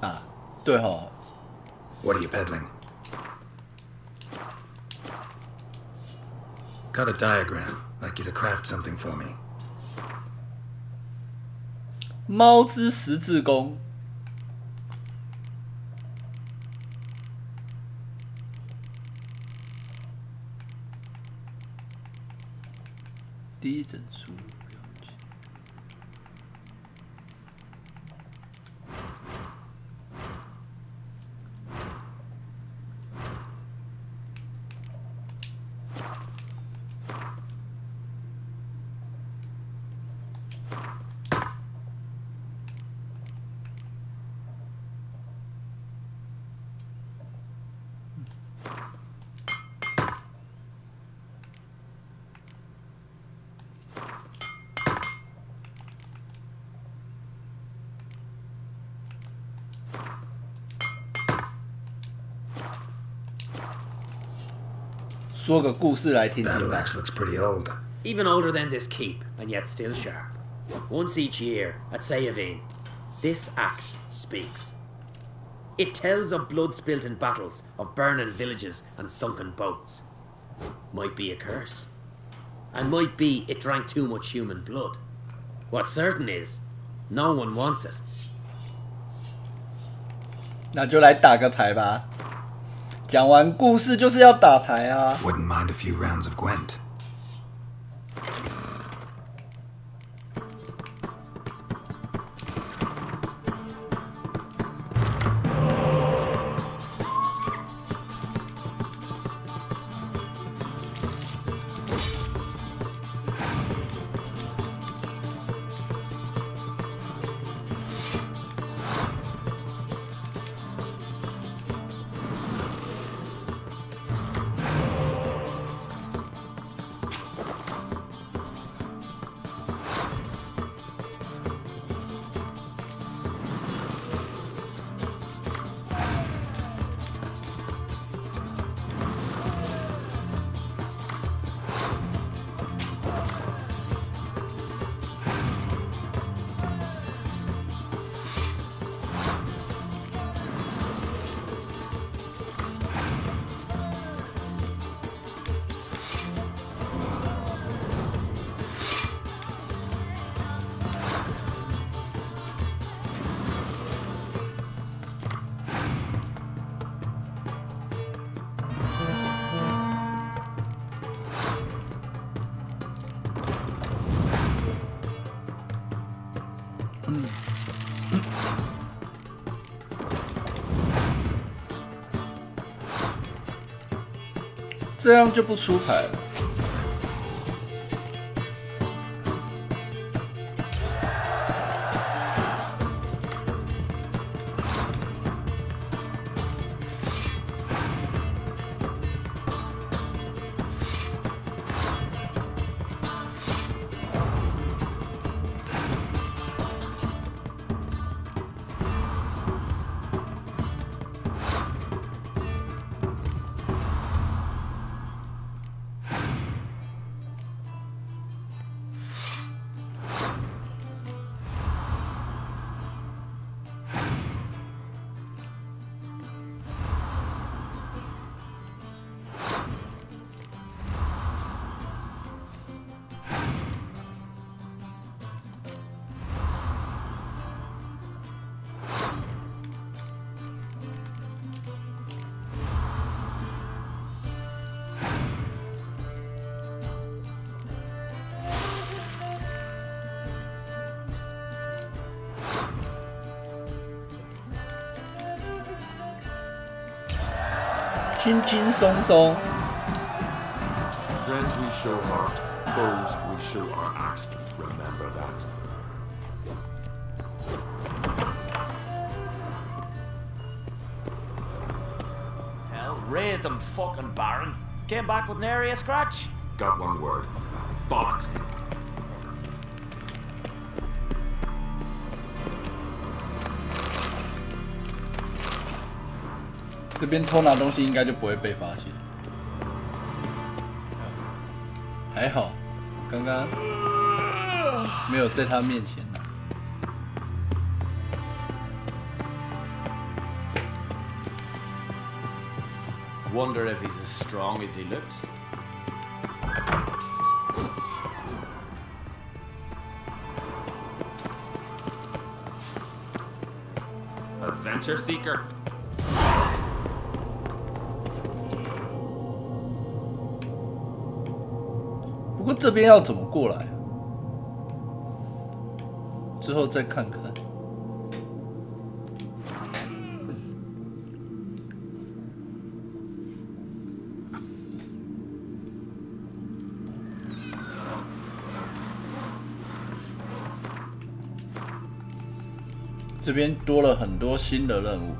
啊，对哈。What are you peddling? Got a diagram. Like you to craft something for me. 猫之十字弓。第一整书。说个故事来听听。 Battle axe looks pretty old. Even older than this keep, and yet still sharp. Once each year, at Sayavine, this axe speaks. It tells of blood spilt in battles, of burning villages and sunken boats. Might be a curse. And might be it drank too much human blood. What's certain is, no one wants it. 那就来打个牌吧。讲完故事就是要打牌啊。 Wouldn't mind a few rounds of Gwent. 这样就不出牌了。轻轻松松。 Friends we show heart, foes we show our axe. Remember that. Hell, raised them fucking Baron. Came back with nary a scratch. Got one word. Bollocks. 这边偷拿东西应该就不会被发现。还好，刚刚没有在他面前拿。Wonder if he's as strong as he looked. Adventure seeker. 不过这边要怎么过来？之后再看看。这边多了很多新的任务。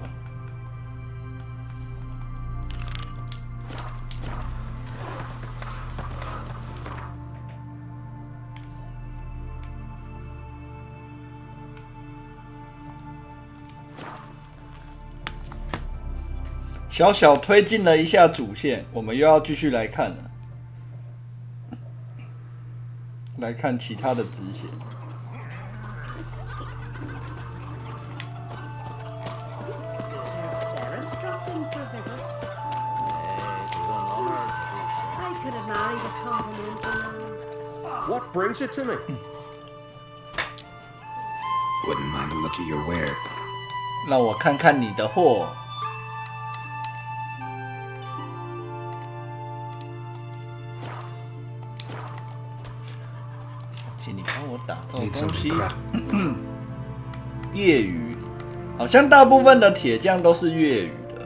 小小推进了一下主线，我们又要继续来看了，来看其他的支线。Sarah's dropped in for a visit. I could have married a continental man. What brings it to me? Wouldn't mind a look at your ware. 让我看看你的货。 请你帮我打造东西。业余，好像大部分的铁匠都是业余的。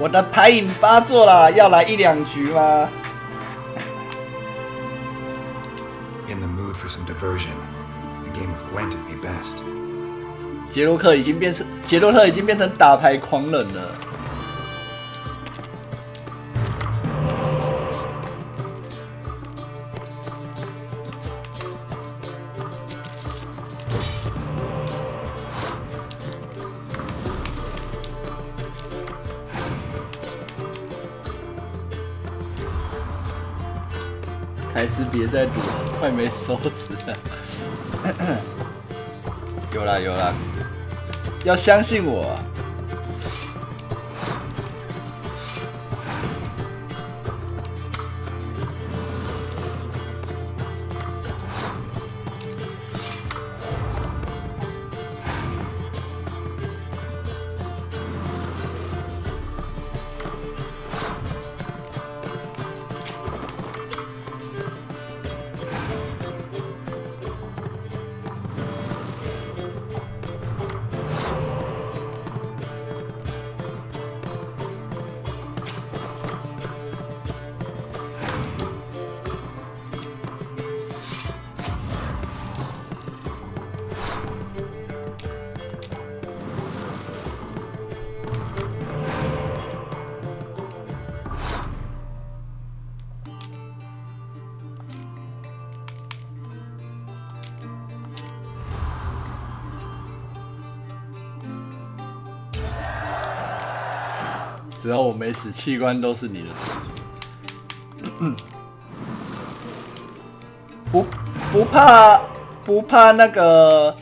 我的牌瘾发作了，要来1-2局吗？ In the mood for some diversion, a game of Gwent would be best. 杰洛特已经变成打牌狂人了。还是别再赌了，快没手指了。有啦有啦，要相信我啊！只要我没死，器官都是你的。不怕那个，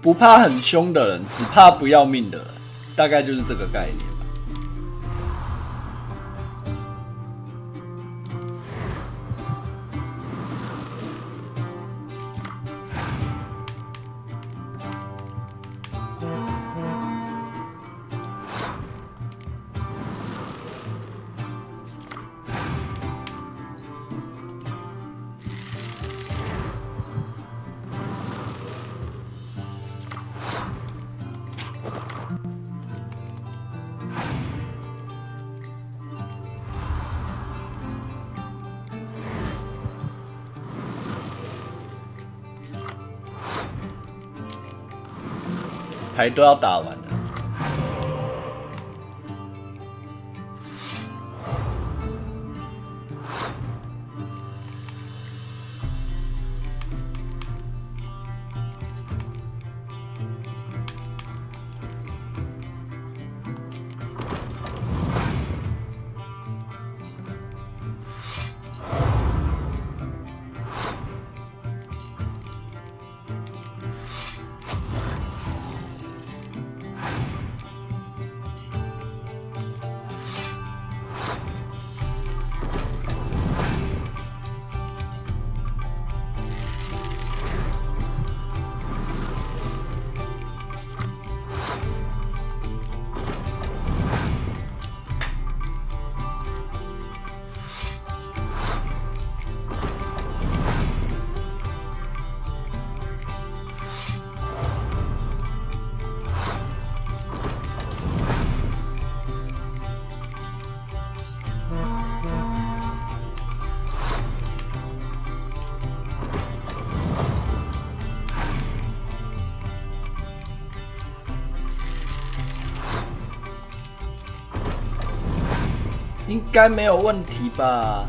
不怕很凶的人，只怕不要命的人，大概就是这个概念。 牌都要打完了。应该没有问题吧？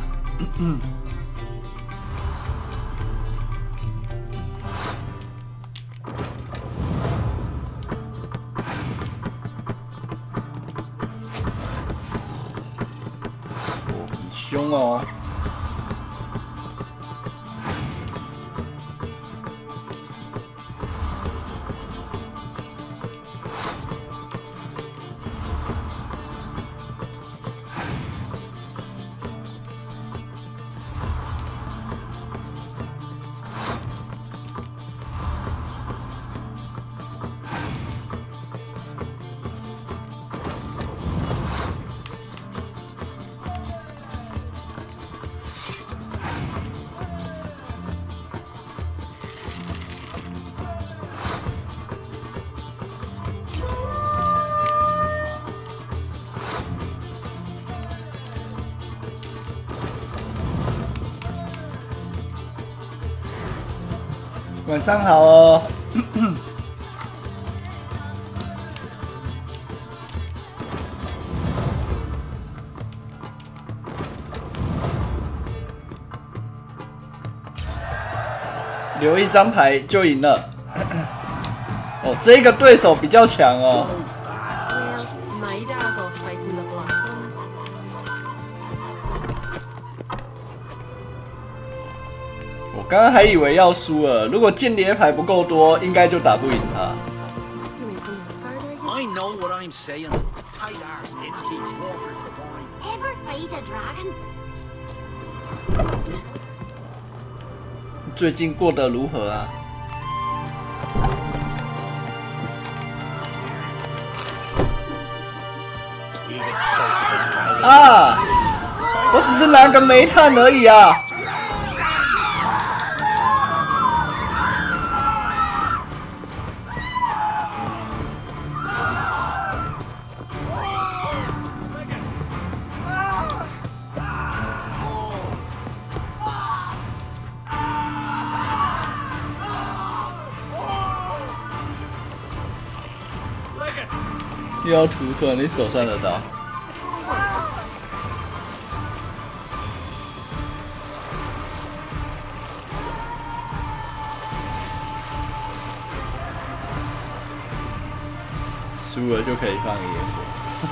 很凶哦！晚上好哦。留一张牌就赢了。哦，这个对手比较强哦。我刚刚还以为要输了，如果间谍牌不够多，应该就打不赢他。I know what I'm saying. Tight arse it keeps waters the wine. Ever fight a dragon? 最近过得如何啊？啊！我只是拿个煤炭而已啊！又要吐出来你手上的刀。输了就可以放野火。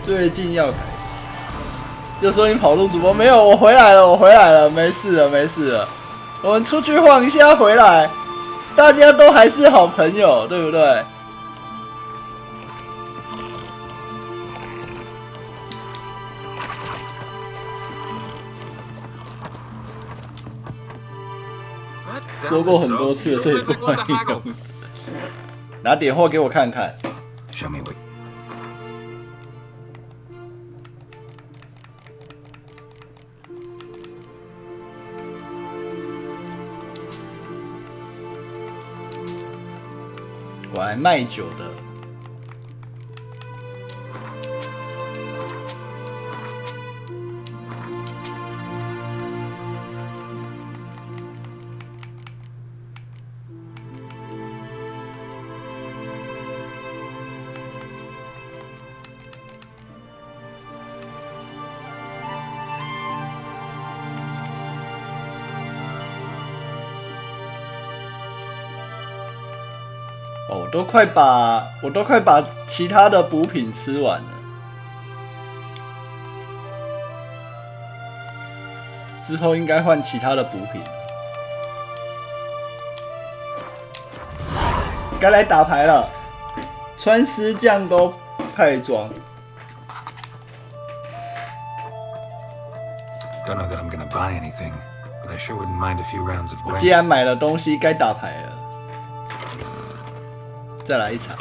最近要改，就说你跑路主播没有，我回来了，没事了，我们出去晃一下回来，大家都还是好朋友，对不对？说过很多次了，这里不欢迎勇者。拿点货给我看看。Show me what. 我还卖酒的。我都快把其他的补品吃完了，之后应该换其他的补品。该来打牌了，穿丝匠都派装。Don't know that I'm gonna buy anything, but I sure wouldn't mind a few rounds of 既然买了东西，该打牌了。再来一场。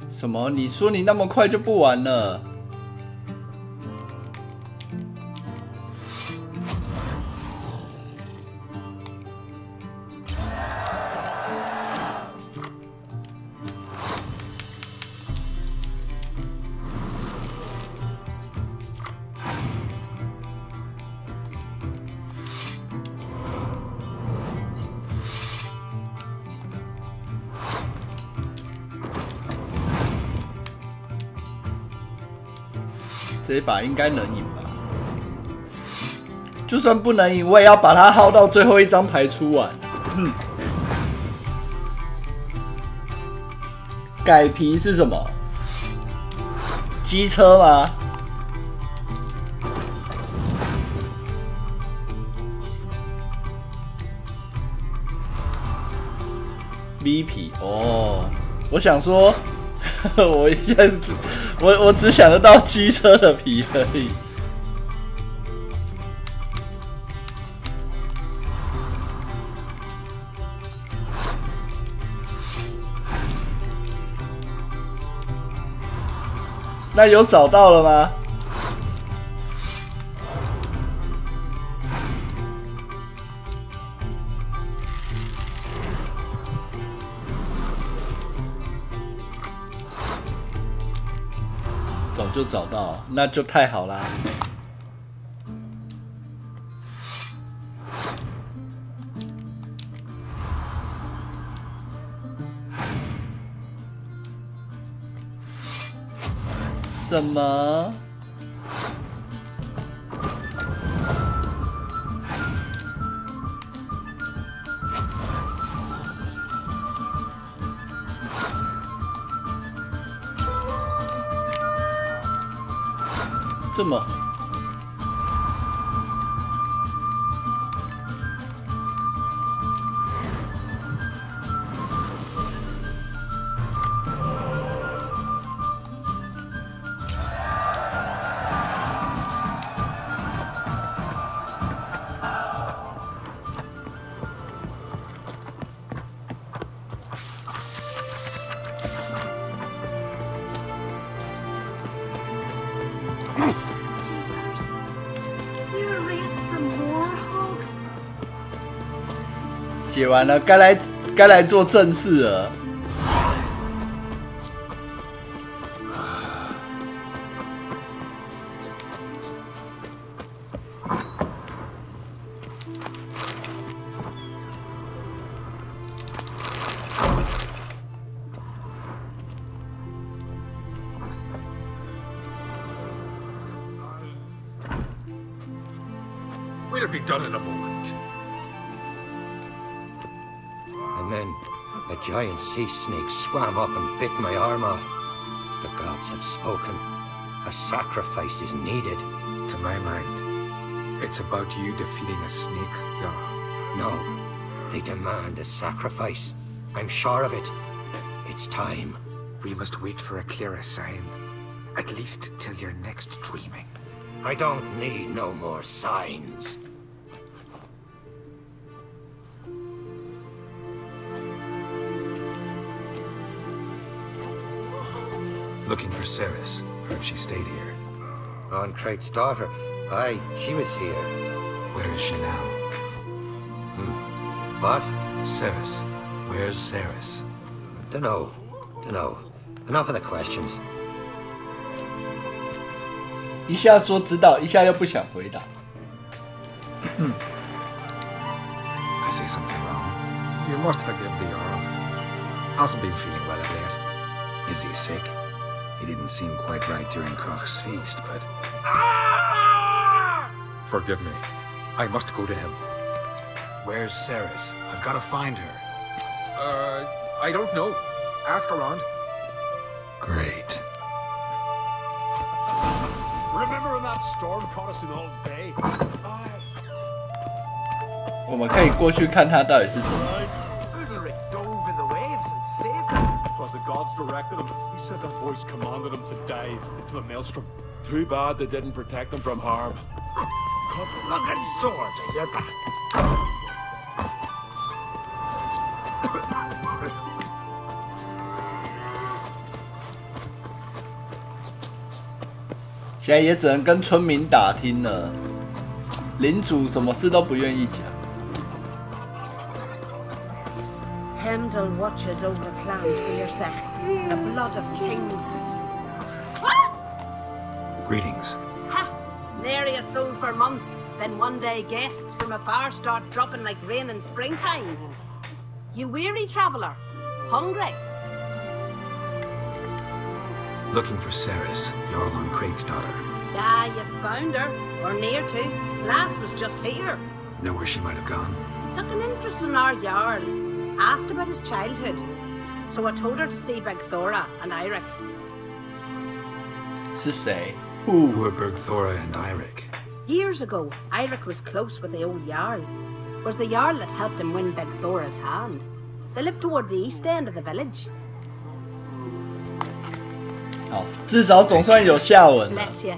什么？你说你那么快就不玩了？这一把应该能赢吧？就算不能赢，我也要把它耗到最后一张牌出完。改皮是什么？机车吗？V 皮哦，我想说。我一下子，我只想得到机车的皮而已。那有找到了吗？早就找到，那就太好啦。什么？这么解完了，该来做正事了。We'll be done in a moment. And then a giant sea snake swam up and bit my arm off. The gods have spoken. A sacrifice is needed. To my mind, it's about you defeating a snake, Jarl. No, they demand a sacrifice. I'm sure of it. It's time. We must wait for a clearer sign. At least till your next dreaming. I don't need no more signs. Looking for Ceres. Heard she stayed here. On Crate's daughter. Aye, she was here. Where is she now? What? Ceres. Where's Ceres? Dunno. Enough of the questions. 一下说知道，一下又不想回答。I say something wrong. You must forgive the Jarl. Hasn't been feeling well of late. Is he sick? He didn't seem quite right during Kroch's feast, but... Forgive me. I must go to him. Where's Ceres? I've got to find her. I don't know. Ask around. Great. Remember when that storm caught us in Old Bay? 我们可以过去看他到底是怎么。Udalric dove in the waves and saved them. It was the gods directed him. He said that voice commanded him to dive into the maelstrom. Too bad they didn't protect him from harm. Good-looking sword in your back. 现在也只能跟村民打听了，领主什么事都不愿意讲。Heimdall watches over Clan Twirsech, the blood of kings. Greetings. Ha! Nary a soul for months, then one day guests from afar start dropping like rain in springtime. You weary traveller? Hungry? Looking for Ceres, Jarl on Crate's daughter. Ah, you found her, or near to. Lass was just here. Know where she might have gone? Took an interest in our Jarl. Asked about his childhood. So I told her to see Bergthora and Eirik. 是谁 Who are Bergthora and Eirik? Years ago, Eirik was close with the old Jarl. Was the Jarl that helped him win Bergthora's hand. They lived toward the east end of the village. 好，至少总算有下文了。 Bless you.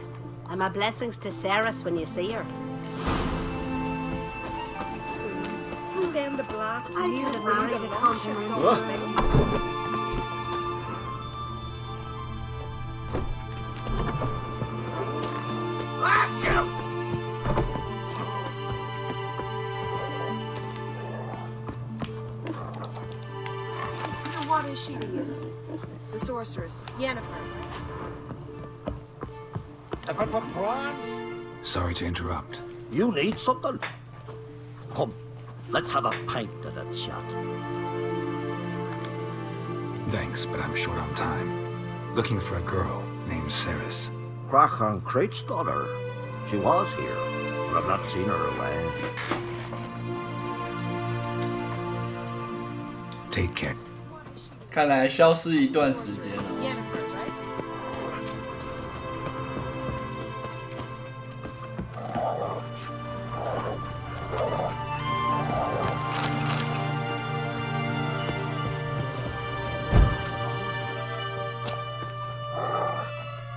And my blessings to Ceres when you see her. Then the blast I near could have where married the a longships continental are. baby. So what is she to you? The sorceress, Yennefer. If it were bronze, Sorry to interrupt. You need something? Come, let's have a pint and a chat. Thanks, but I'm short on time. Looking for a girl named Ceres. Crach on Crate's daughter. She was here, but I've not seen her away. Take care. 看来消失一段时间了。 Yennefer, right?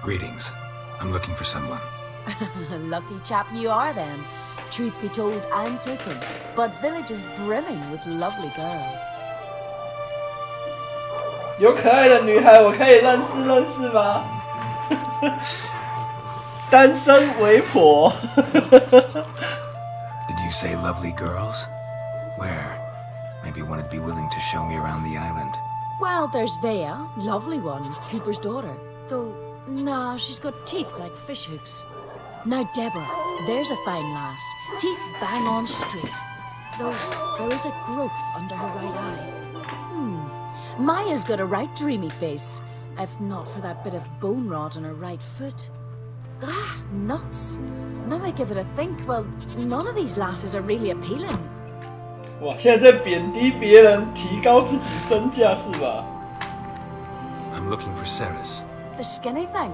Greetings. I'm looking for someone. Lucky chap you are then. Truth be told, I'm taken, but village is brimming with lovely girls. 有可爱的女孩，我可以认识吗？单身为婆。 Did you say lovely girls? Where? Maybe one would be willing to show me around the island. Well, there's Vea, lovely one, Cooper's daughter. Though, nah, she's got teeth like fishhooks. Now Deborah, there's a fine lass. Teeth bang on straight. Though there is a growth under her right eye. Maya's got a right dreamy face, if not for that bit of bone rot on her right foot. Ah, nuts. Now I give it a think, well, none of these lasses are really appealing. 哇，现在在贬低别人，提高自己身价是吧 I'm looking for Ceres. The skinny thing.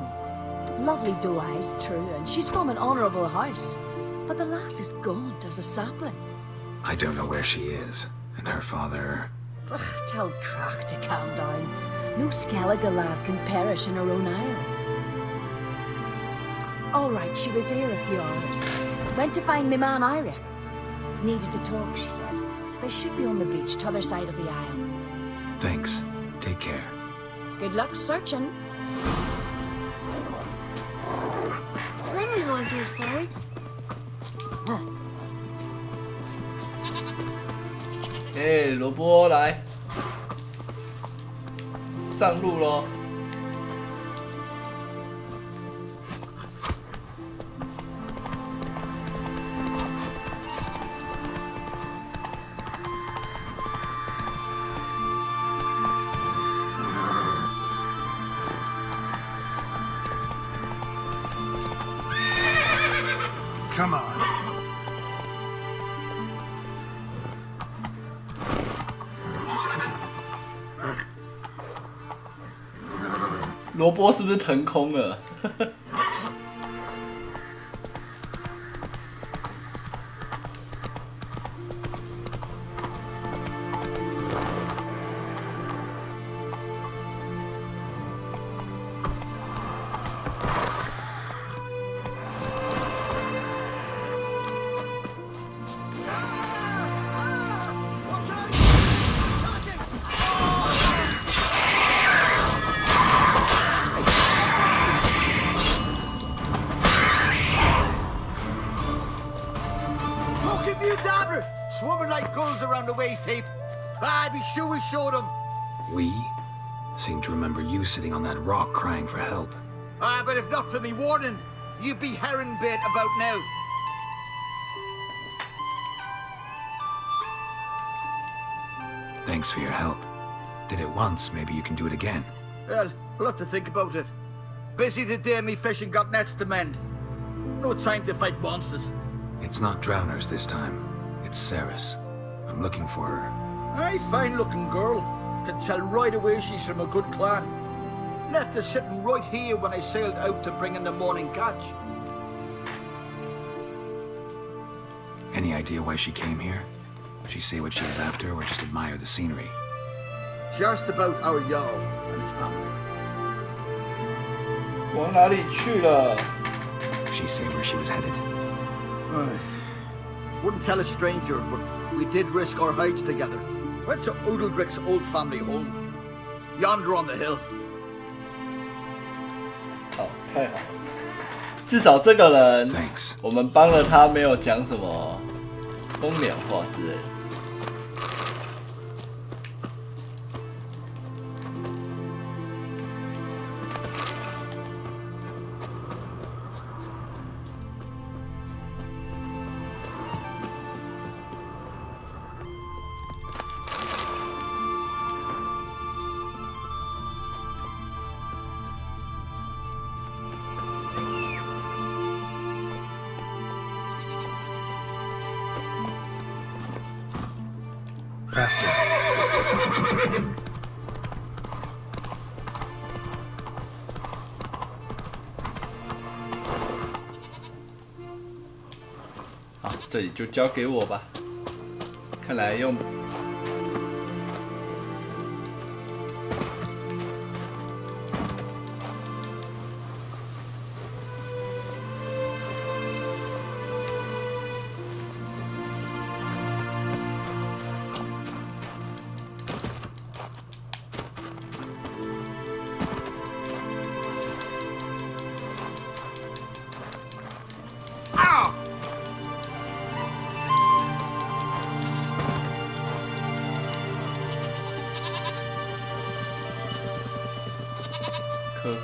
Lovely doe eyes, true, and she's from an honourable house. But the lass is gaunt as a sapling. I don't know where she is, and her father... Ugh, tell Crach to calm down. No Skellige lass can perish in her own isles. All right, she was here a few hours. Went to find me man Eirik. Needed to talk, she said. They should be on the beach, t'other side of the isle. Thanks. Take care. Good luck searching. Let me hold your sword. 哎，萝卜来，上路喽！ Come on. 萝卜是不是腾空了？Swarming like gulls around the waist heap. I'd be sure we showed them. We? Seem to remember you sitting on that rock crying for help. But if not for me warning, you'd be herring bait about now. Thanks for your help. Did it once, maybe you can do it again. Well, we'll have to think about it. Busy the day me fishing got nets to mend. No time to fight monsters. It's not drowners this time. It's Ceres. I'm looking for her. Aye, fine-looking girl. Can tell right away she's from a good clan. Left her sitting right here when I sailed out to bring in the morning catch. Any idea why she came here? She say what she was after, or just admire the scenery? She asked about our Jarl and his family. 往哪里去了 She say where she was headed. Wouldn't tell a stranger, but we did risk our hides together. Went to Odeldrick's old family home. Yonder on the hill. 好，太好了。至少这个人 Thanks. 我们帮了他，没有讲什么风凉话之类的。Faster. 好，这里就交给我吧。看来用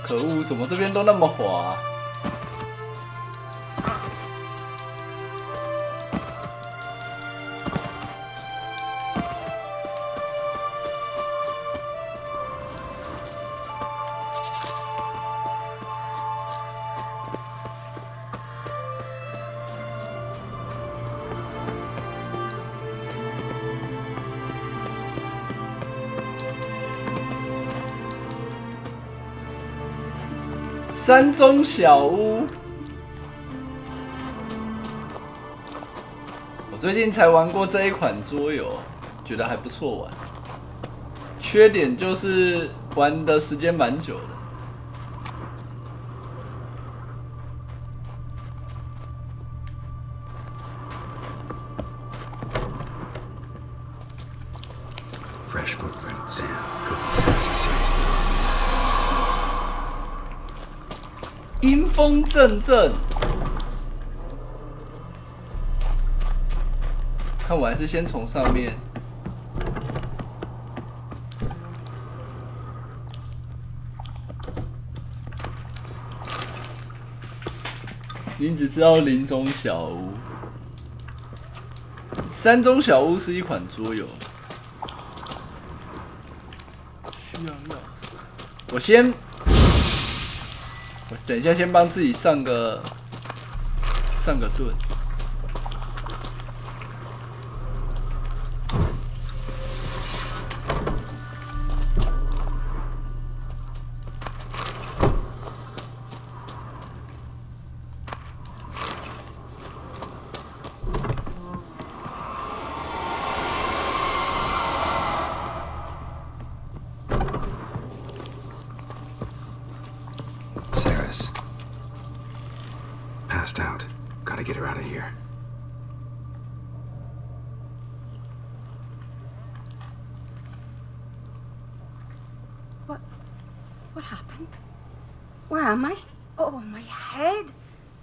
可恶，怎么这边都那么滑？山中小屋，我最近才玩过这一款桌游，觉得还不错玩。缺点就是玩的时间蛮久的。Fresh footprints. Damn, could be seriously wrong. 阴风阵阵，看我还是先从上面。你只知道林中小屋，山中小屋是一款桌游，需要钥匙。我等一下先帮自己上个盾。Passed out. Gotta get her out of here. What happened? Where am I? Oh, my head.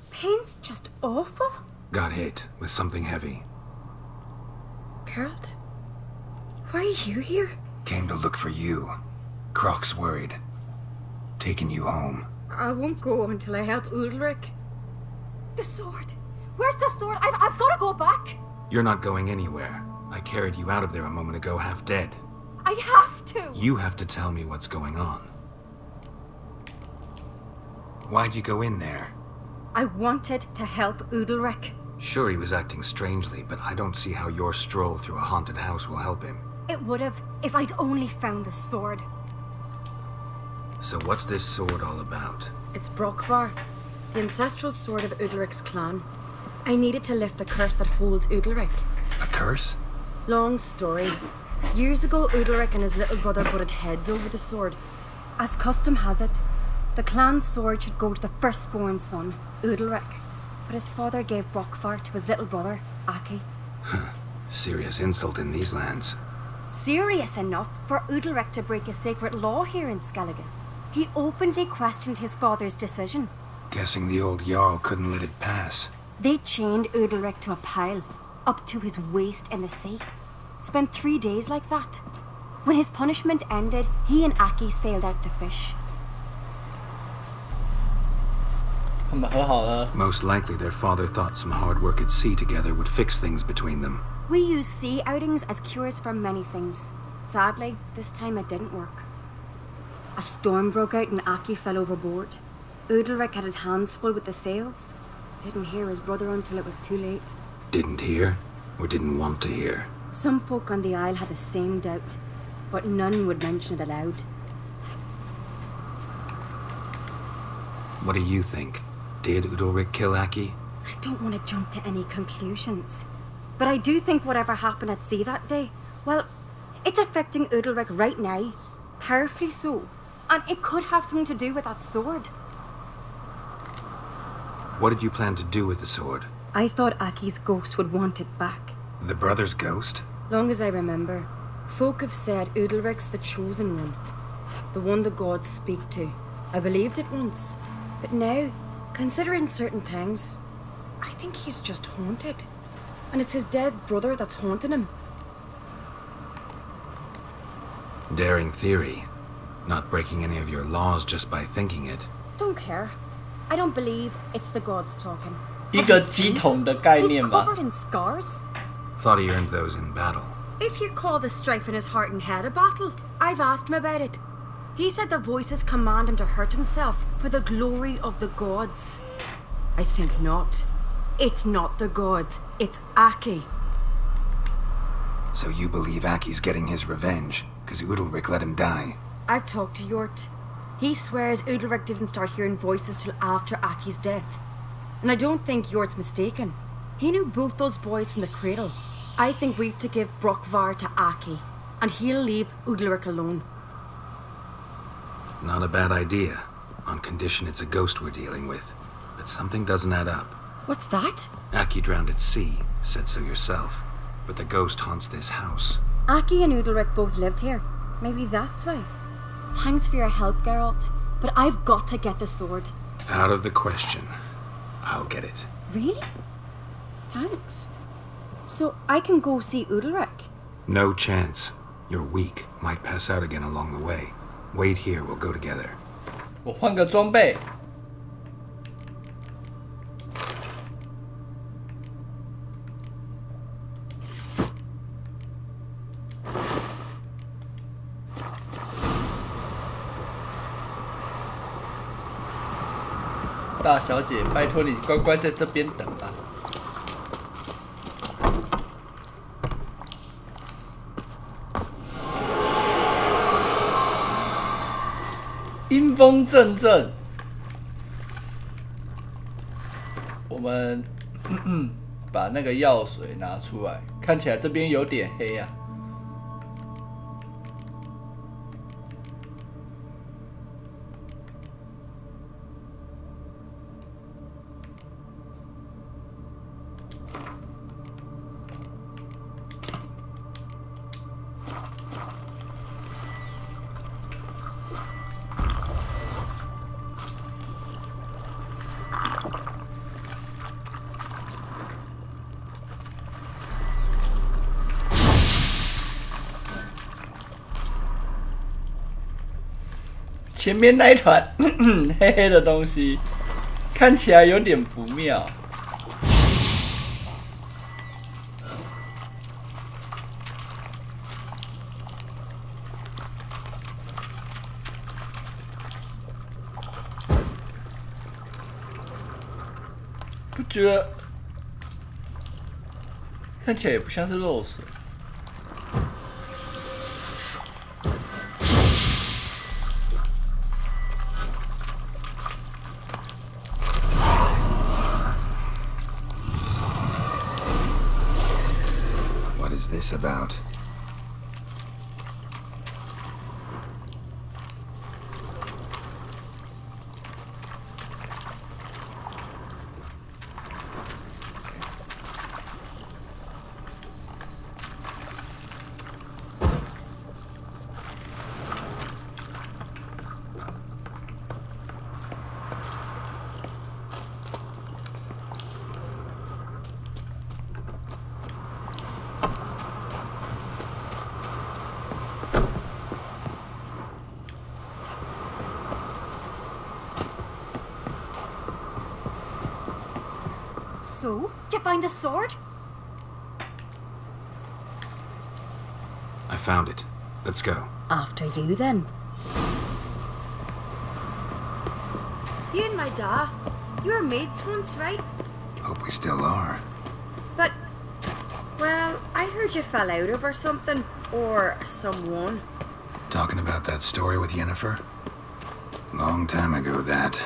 Pain's just awful. Got hit with something heavy. Geralt? Why are you here? Came to look for you. Croc's worried. Taking you home. I won't go until I help Ulrich. The sword! Where's the sword? I've got to go back! You're not going anywhere. I carried you out of there a moment ago half dead. I have to! You have to tell me what's going on. Why'd you go in there? I wanted to help Ulrich. Sure, he was acting strangely, but I don't see how your stroll through a haunted house will help him. It would have, if I'd only found the sword. So what's this sword all about? It's Brokvar, the ancestral sword of Ulrich's clan. I needed to lift the curse that holds Ulrich. A curse? Long story. Years ago, Ulrich and his little brother butted heads over the sword. As custom has it, the clan's sword should go to the firstborn son, Ulrich. But his father gave Brokvar to his little brother, Aki. Serious insult in these lands. Serious enough for Ulrich to break a sacred law here in Skellige. He openly questioned his father's decision. Guessing the old Jarl couldn't let it pass. They chained Ulrich to a pile, up to his waist in the sea. Spent 3 days like that. When his punishment ended, he and Aki sailed out to fish. Most likely their father thought some hard work at sea together would fix things between them. We use sea outings as cures for many things. Sadly, this time it didn't work. A storm broke out and Aki fell overboard. Ulrich had his hands full with the sails. Didn't hear his brother until it was too late. Didn't hear? Or didn't want to hear? Some folk on the Isle had the same doubt, but none would mention it aloud. What do you think? Did Ulrich kill Aki? I don't want to jump to any conclusions. But I do think whatever happened at sea that day, well, it's affecting Ulrich right now. Powerfully so. And it could have something to do with that sword. What did you plan to do with the sword? I thought Aki's ghost would want it back. The brother's ghost? Long as I remember, folk have said Ulrich's the chosen one. The one the gods speak to. I believed it once. But now, considering certain things, I think he's just haunted. And it's his dead brother that's haunting him. Daring theory. Not breaking any of your laws just by thinking it. Don't care. I don't believe it's the gods talking. 一个鸡桶的概念吧。 He's covered in scars. Thought he earned those in battle. If you call the strife in his heart and head a battle, I've asked him about it. He said the voices command him to hurt himself for the glory of the gods. I think not. It's not the gods, it's Aki. So you believe Aki's getting his revenge, because Udalric let him die? I've talked to Yort. He swears Udalric didn't start hearing voices till after Aki's death. And I don't think Yort's mistaken. He knew both those boys from the cradle. I think we've to give Brokvar to Aki, and he'll leave Udalric alone. Not a bad idea, on condition it's a ghost we're dealing with. But something doesn't add up. What's that? Aki drowned at sea, said so yourself. But the ghost haunts this house. Aki and Udalric both lived here. Maybe that's why. Thanks for your help, Geralt. But I've got to get the sword. Out of the question. I'll get it. Really? Thanks. So I can go see Udalric? No chance. You're weak. Might pass out again along the way. Wait here, we'll go together. 我换个装备。大小姐，拜托你乖乖在这边等吧。阴风阵阵，我们把那个药水拿出来，看起来这边有点黑啊。前面那一团黑黑的东西，看起来有点不妙。不觉得？看起来也不像是漏水。 This about? So, did you find the sword? I found it. Let's go. After you, then. You and my dad, you were mates once, right? Hope we still are. But, well, I heard you fell out over something, or someone. Talking about that story with Yennefer? Long time ago, that.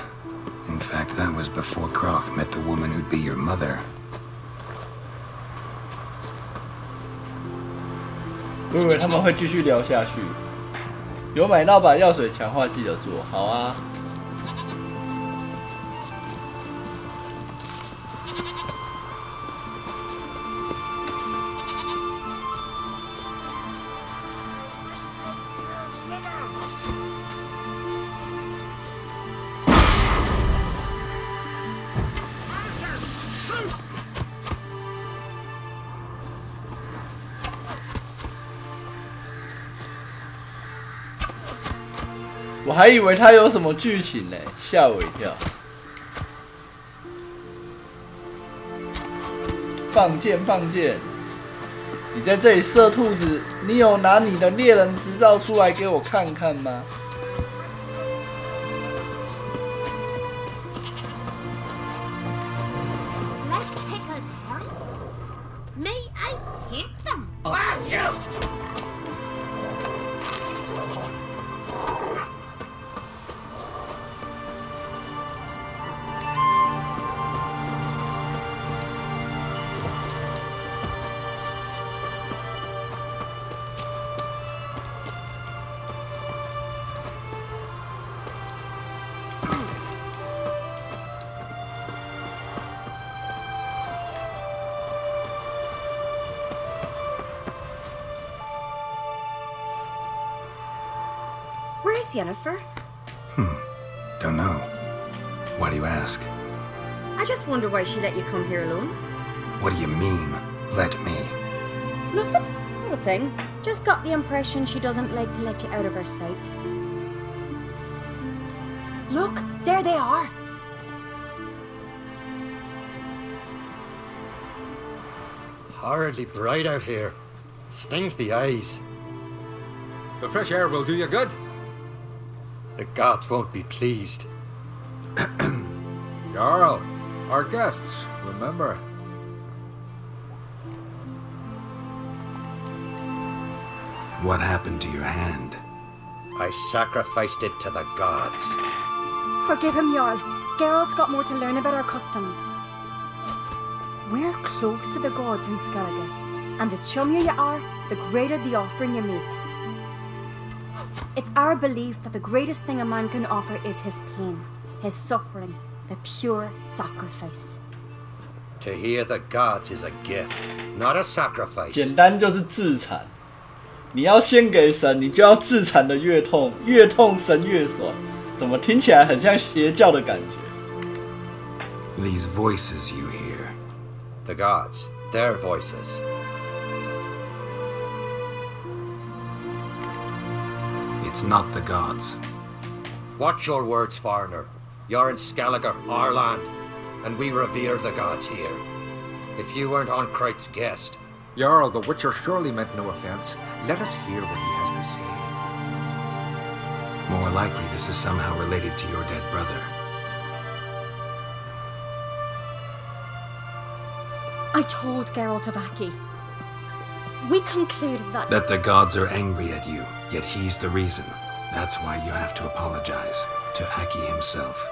In fact, that was before Croc met the woman who'd be your mother. 我以为他们会继续聊下去。有买到把药水强化剂的做好啊。我还以为他有什么剧情呢，吓我一跳。放箭，放箭！你在这里射兔子，你有拿你的猎人执照出来给我看看吗？ Where's Yennefer? Don't know. Why do you ask? I just wonder why she let you come here alone. What do you mean, let me? Nothing. Not a thing. Just got the impression she doesn't like to let you out of her sight. Look, there they are. Horridly bright out here. Stings the eyes. The fresh air will do you good. The gods won't be pleased. Jarl, our guests, remember. What happened to your hand? I sacrificed it to the gods. Forgive him, Jarl. Geralt's got more to learn about our customs. We're close to the gods in Skellige, and the chummier you are, the greater the offering you make. It's our belief that the greatest thing a man can offer is his pain, his suffering, the pure sacrifice. To hear the gods is a gift, not a sacrifice. 简单就是自残。你要献给神，你就要自残的越痛，越痛神越爽。怎么听起来很像邪教的感觉 These voices you hear. The gods, their voices. It's not the gods. Watch your words, foreigner. You're in Skellige, our land, and we revere the gods here. If you weren't Onkreit's guest... Jarl, the Witcher surely meant no offense. Let us hear what he has to say. More likely this is somehow related to your dead brother. I told Geralt of Aki. We concluded that... That the gods are angry at you, yet he's the reason. That's why you have to apologize to Aki himself.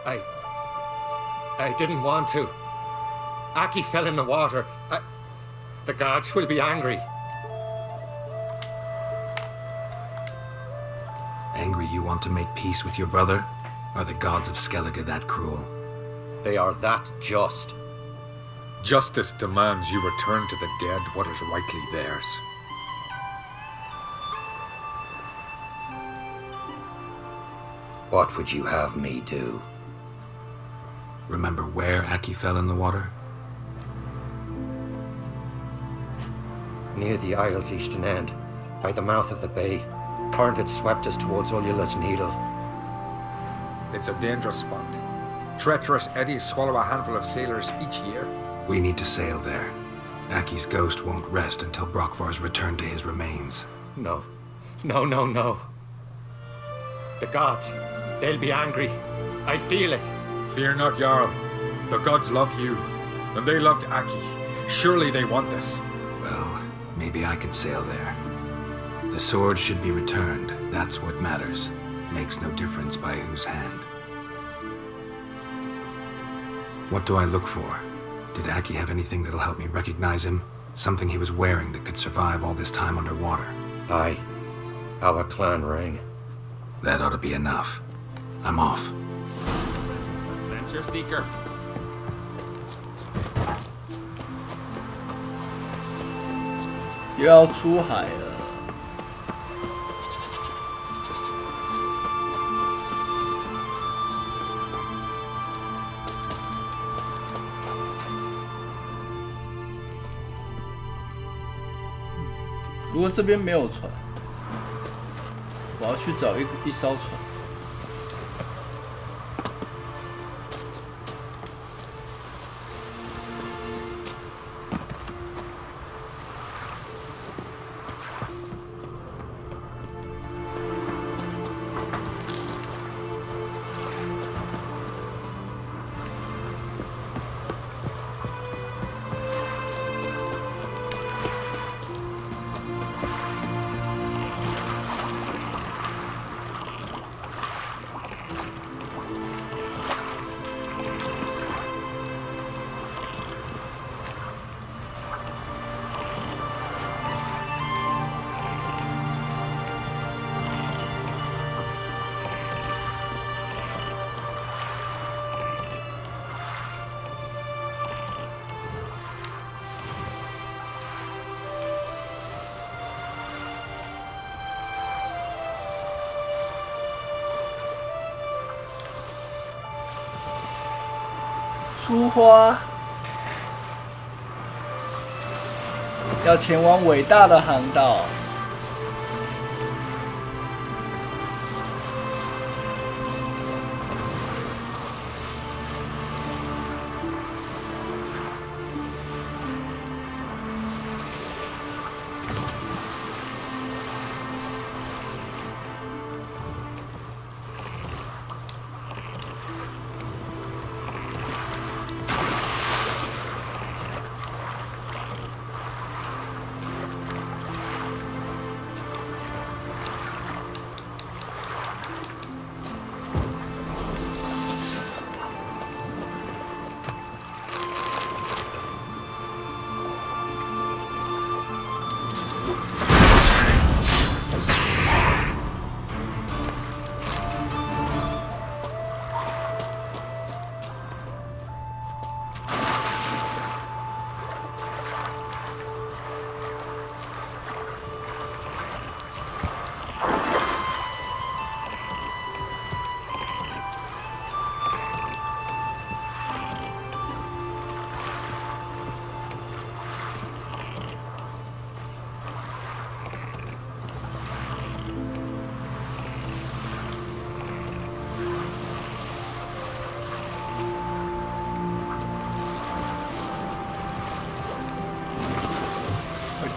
I didn't want to. Aki fell in the water. The gods will be angry. Angry you want to make peace with your brother? Are the gods of Skellige that cruel? They are that just. Justice demands you return to the dead what is rightly theirs. What would you have me do? Remember where Aki fell in the water? Near the Isle's eastern end, by the mouth of the bay. Current had swept us towards Ullula's Needle. It's a dangerous spot. Treacherous eddies swallow a handful of sailors each year. We need to sail there. Aki's ghost won't rest until Brokvar's returned to his remains. No. No. The gods, they'll be angry. I feel it. Fear not, Jarl. The gods love you, and they loved Aki. Surely they want this. Well, maybe I can sail there. The sword should be returned. That's what matters. Makes no difference by whose hand. What do I look for? Did Aki have anything that'll help me recognize him? Something he was wearing that could survive all this time underwater? Aye. Our clan ring. That ought to be enough. I'm off. Adventure seeker.又要出海了。不过这边没有船，我我要去找一艘船。出发，要前往伟大的航道。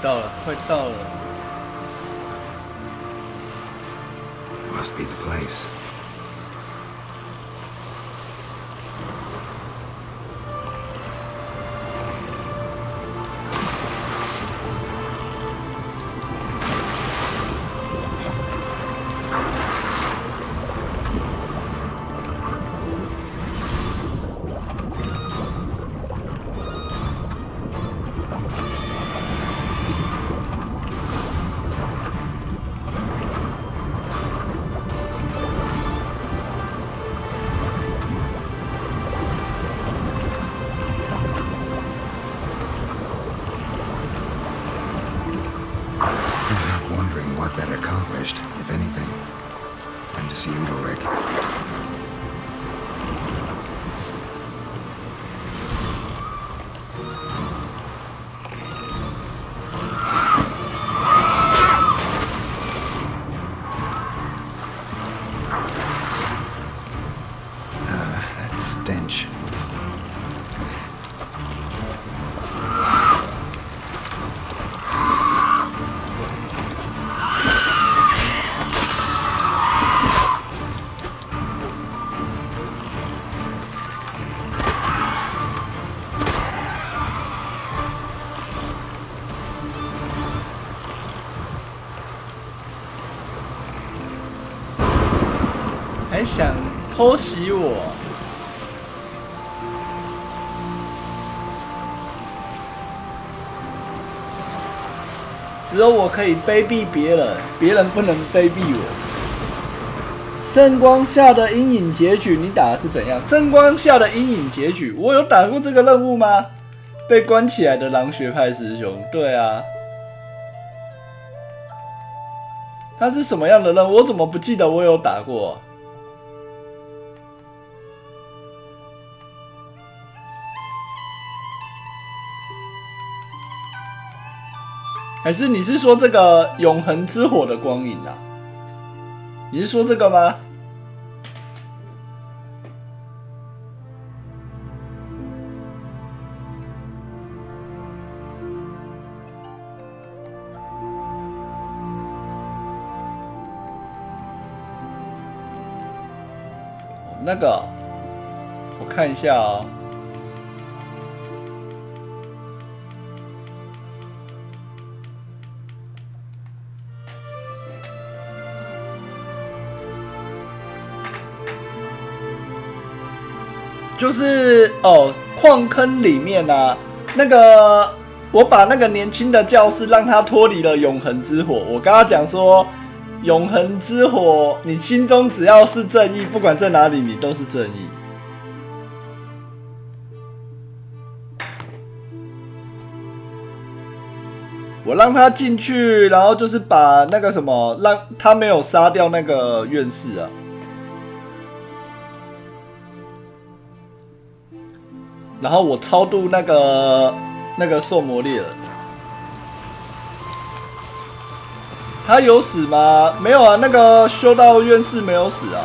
到了，快到了。Must be the place. If anything, and to see Ulrich. That stench.还想偷袭我？只有我可以卑鄙别人，别人不能卑鄙我。圣光下的阴影结局，你打的是怎样？圣光下的阴影结局，我有打过这个任务吗？被关起来的狼学派师兄，对啊。他是什么样的任务？我怎么不记得我有打过？还是你是说这个永恒之火的光影啊？你是说这个吗？那个，我看一下哦。就是哦，矿坑里面啊，那个我把那个年轻的教士让他脱离了永恒之火。我跟他讲说，永恒之火，你心中只要是正义，不管在哪里，你都是正义。我让他进去，然后就是把那个什么，让他没有杀掉那个院士啊。然后我超度那个受魔猎人，他有死吗？没有啊，那个修道院士没有死啊，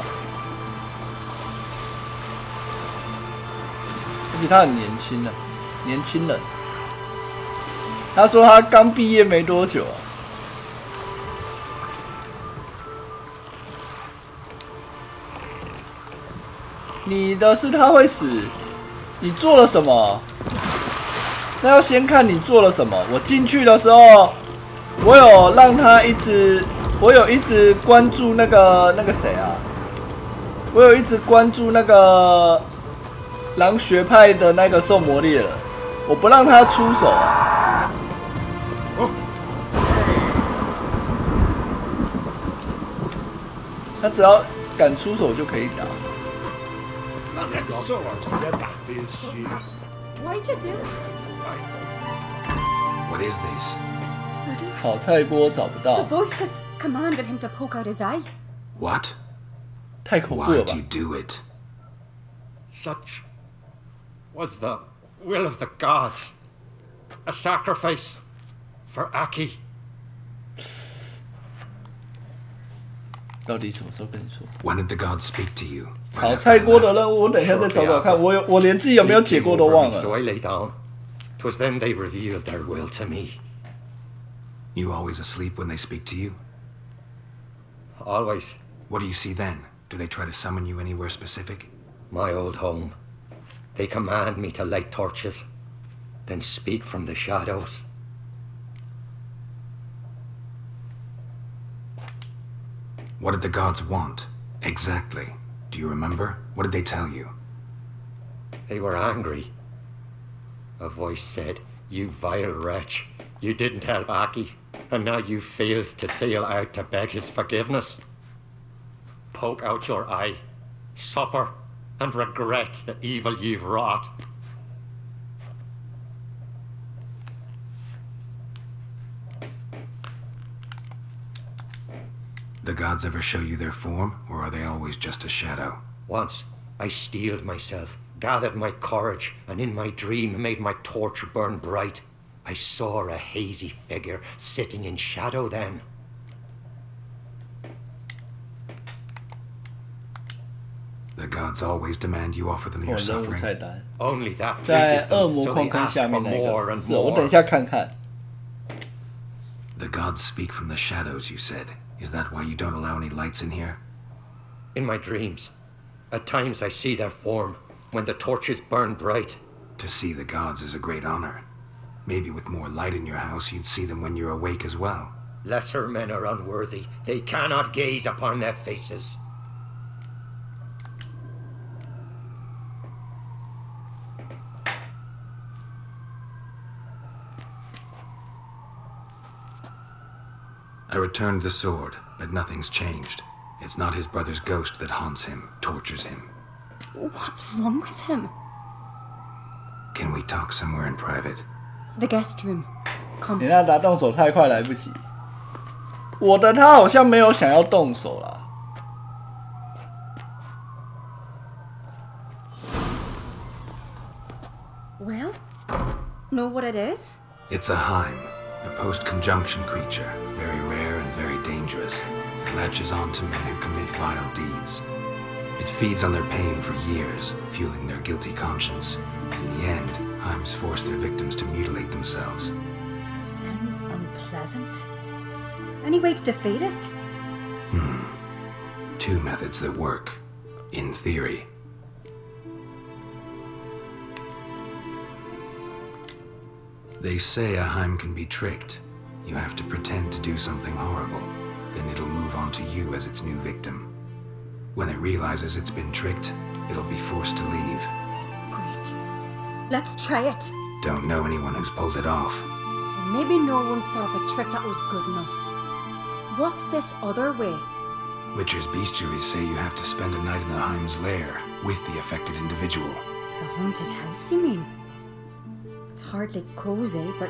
而且他很年轻啊，年轻人。他说他刚毕业没多久啊。你的是他会死。你做了什么？那要先看你做了什么。我进去的时候，我有让他一直关注那个谁啊？我有一直关注那个狼学派的那个受魔猎人，我不让他出手啊。他只要敢出手就可以打。Look at sword on the battlefield shield. Why'd you do it? What is this? 炒菜锅找不到。 The voice has commanded him to poke out his eye. What? 太恐怖了吧 Why'd you do it? Such was the will of the gods. A sacrifice for Aki. 到底什么时候跟你说 When did the gods speak to you? 炒菜锅的任务，我等一下再找找看。我连自己有没有解过都忘了。 So I lay down. 'Twas then they revealed their will to me. You always asleep when they speak to you? Always. What do you see then? Do they try to summon you anywhere specific? My old home. They command me to light torches, then speak from the shadows. What did the gods want? Exactly. Do you remember? What did they tell you? They were angry. A voice said, "You vile wretch. You didn't help Aki, and now you failed to sail out to beg his forgiveness. Poke out your eye, suffer, and regret the evil you've wrought." The gods ever show you their form, or are they always just a shadow? Once, I steeled myself, gathered my courage, and in my dream made my torch burn bright. I saw a hazy figure sitting in shadow then. The gods always demand you offer them your suffering. Only that 在 pleases 恶 them, 魔 so 矿 they 坑 ask 下 for 面那 more 个， and 是我等一 more. 下看看。 The gods speak from the shadows, you said. Is that why you don't allow any lights in here? In my dreams, at times I see their form, when the torches burn bright. To see the gods is a great honor. Maybe with more light in your house, you'd see them when you're awake as well. Lesser men are unworthy. They cannot gaze upon their faces. I returned the sword, but nothing's changed. It's not his brother's ghost that haunts him, tortures him. What's wrong with him? Can we talk somewhere in private? The guest room. Come. 你那打动手太快来不及。我的他好像没有想要动手啦。Well, know what it is? It's a Heim, a post-conjunction creature, very rare and very dangerous. It latches on to men who commit vile deeds. It feeds on their pain for years, fueling their guilty conscience. In the end, Heims force their victims to mutilate themselves. Sounds unpleasant. Any way to defeat it? Two methods that work, in theory. They say a Heim can be tricked. You have to pretend to do something horrible. Then it'll move on to you as its new victim. When it realizes it's been tricked, it'll be forced to leave. Great. Let's try it. Don't know anyone who's pulled it off. Maybe no one's thought of a trick that was good enough. What's this other way? Witcher's bestiaries say you have to spend a night in the Heim's lair with the affected individual. The haunted house, you mean? It's hardly cozy, but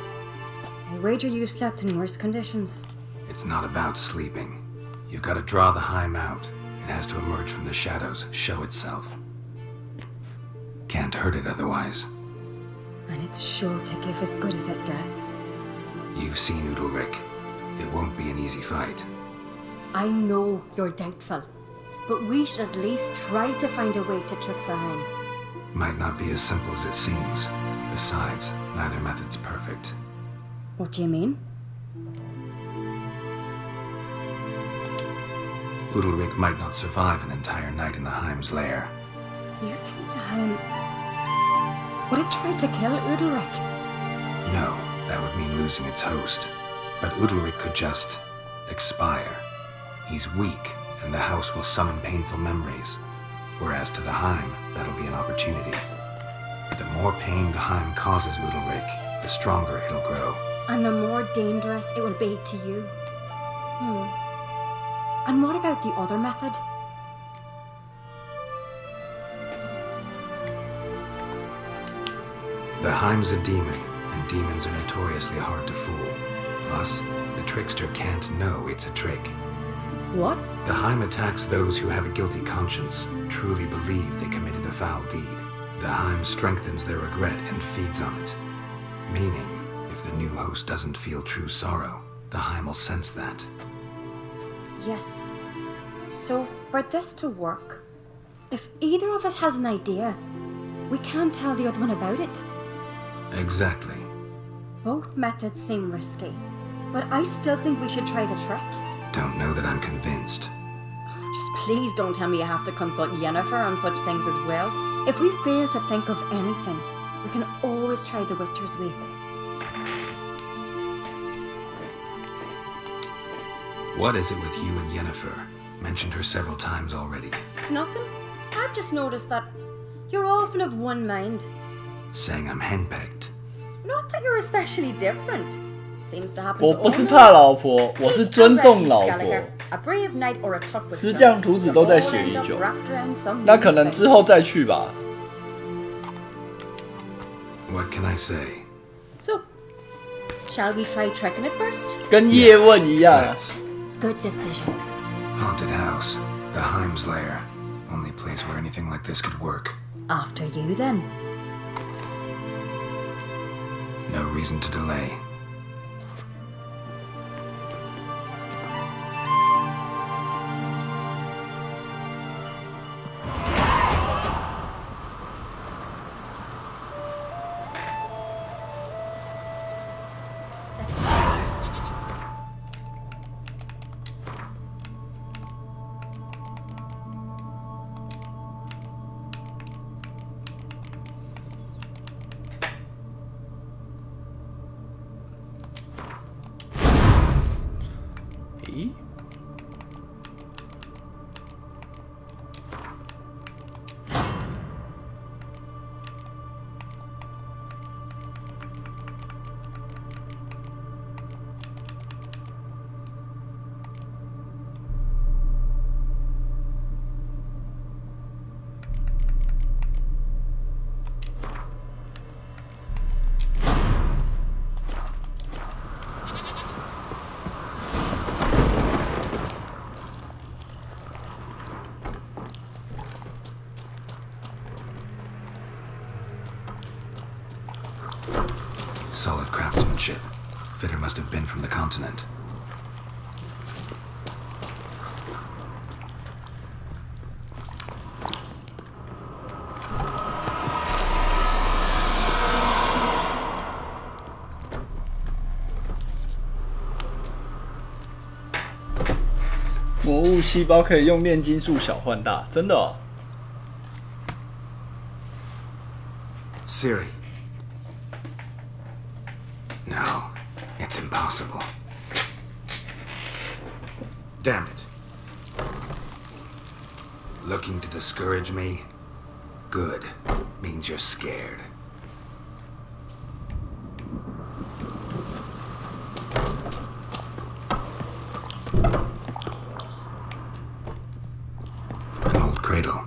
I wager you've slept in worse conditions. It's not about sleeping. You've got to draw the Heim out. It has to emerge from the shadows, show itself. Can't hurt it otherwise. And it's sure to give as good as it gets. You've seen Udalric. It won't be an easy fight. I know you're doubtful, but we should at least try to find a way to trick the Heim. Might not be as simple as it seems. Besides, neither method's perfect. What do you mean? Udalric might not survive an entire night in the Heim's lair. You think the Heim... Would it try to kill Udalric? No, that would mean losing its host. But Udalric could just... expire. He's weak, and the house will summon painful memories. Whereas to the Heim, that'll be an opportunity. The more pain the Heim causes Udalric, the stronger it'll grow. And the more dangerous it will be to you. And what about the other method? The Heim's a demon, and demons are notoriously hard to fool. Plus, the trickster can't know it's a trick. What? The Heim attacks those who have a guilty conscience, truly believe they committed a foul deed. The Heim strengthens their regret and feeds on it. Meaning, if the new host doesn't feel true sorrow, the Heim will sense that. Yes. So, for this to work, if either of us has an idea, we can't tell the other one about it. Exactly. Both methods seem risky, but I still think we should try the trick. Don't know that I'm convinced. Just please don't tell me you have to consult Yennefer on such things as well. If we fail to think of anything, we can always try the Witcher's way. What is it with you and Yennefer? Mentioned her several times already. Nothing. I've just noticed that you're often of one mind. Saying I'm henpecked. Not that you're especially different. Seems to happen 我 to 不是 all 他老婆，我是尊重老婆。 A brave knight or a tough witcher. 石匠图纸都在写已久，那可能之后再去吧。 What can I say? So, shall we try tricking it first? 跟叶问一样。 Good decision. Haunted house, the Heim's lair. Only place where anything like this could work. After you, then. No reason to delay. Solid craftsmanship. Fitter must have been from the continent. 物细胞可以用炼金术小换大，真的哦。Siri. No, it's impossible. Damn it. Looking to discourage me? Good. Means you're scared. An old cradle.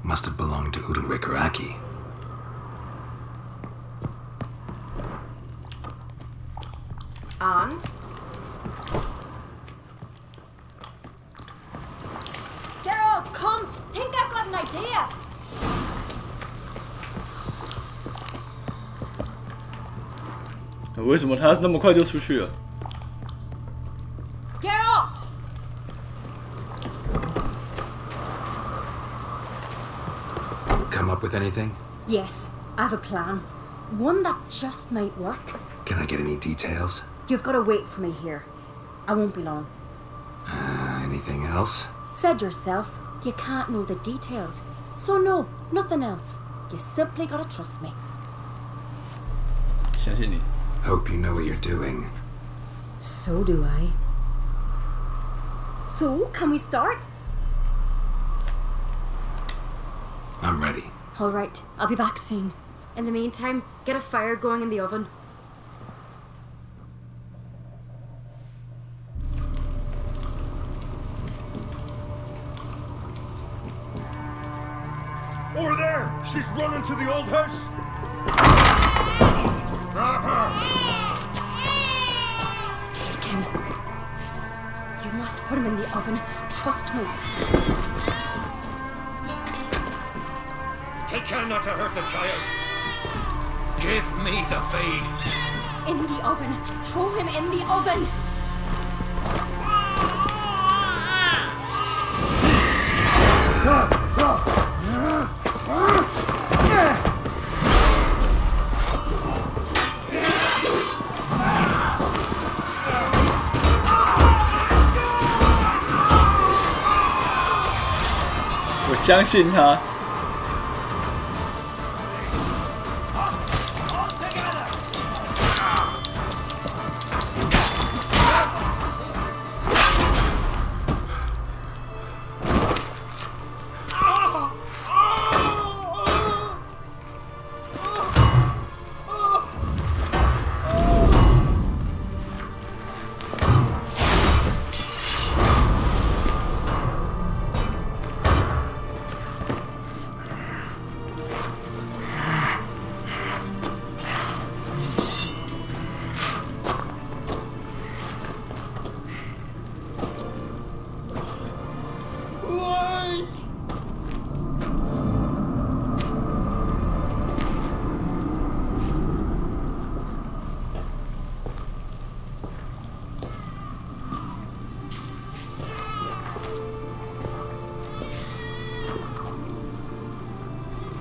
Must have belonged to Udalric or Aki. And? Geralt, come! Think I've got an idea! "为什么他那么快就出去了？ Geralt! Come up with anything? Yes, I have a plan. One that just might work. Can I get any details? You've got to wait for me here. I won't be long. Anything else? Said yourself, you can't know the details. So no, nothing else. You simply gotta trust me. 相信你。 Hope you know what you're doing. So do I. So, can we start? I'm ready. All right, I'll be back soon. In the meantime, get a fire going in the oven. Over there! She's running to the old house! Grab her! Take him. You must put him in the oven. Trust me. Take care not to hurt the child. Give me the babe. In the oven. Throw him in the oven. "我相信他。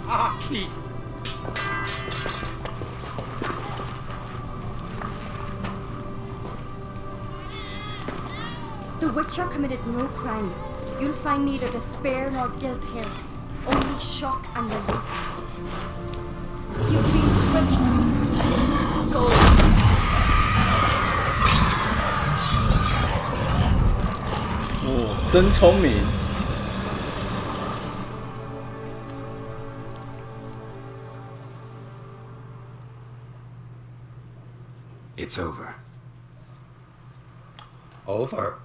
Aki! The Witcher committed no crime. You'll find neither despair nor guilt here. Only shock and relief. You've been tricked. You must go. "哦，真聪明。 It's over. Over?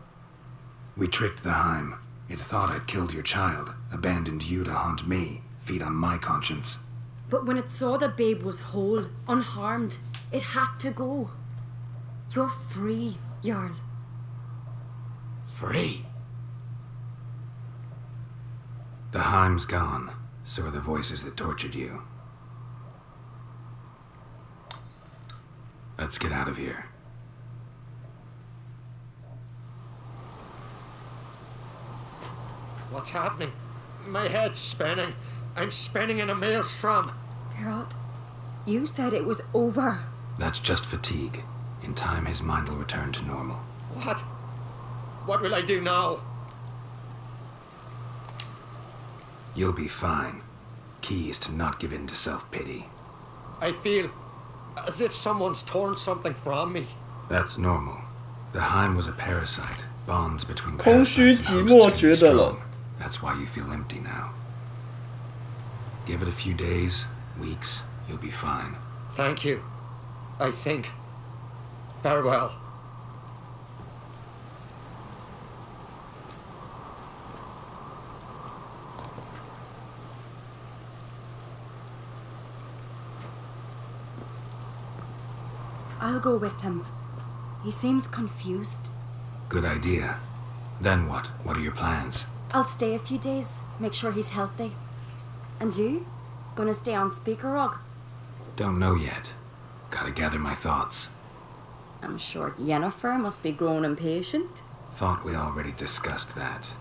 We tricked the Heim. It thought I'd killed your child, abandoned you to haunt me, feed on my conscience. But when it saw the babe was whole, unharmed, it had to go. You're free, Jarl. Free? The Heim's gone, so are the voices that tortured you. Let's get out of here. What's happening? My head's spinning. I'm spinning in a maelstrom. Geralt, you said it was over. That's just fatigue. In time, his mind will return to normal. What? What will I do now? You'll be fine. Key is to not give in to self-pity. I feel as if someone's torn something from me. That's normal. The Heim was a parasite. Bonds between 空虚 parasites 寂 and 寞 hosts can 觉 be 得冷 strong. That's why you feel empty now. Give it a few days, weeks, you'll be fine. Thank you. I think. Farewell. I'll go with him. He seems confused. Good idea. Then what? What are your plans? I'll stay a few days, make sure he's healthy. And you? Gonna stay on Speaker Rog? Don't know yet. Gotta gather my thoughts. I'm sure Yennefer must be growing impatient. Thought we already discussed that.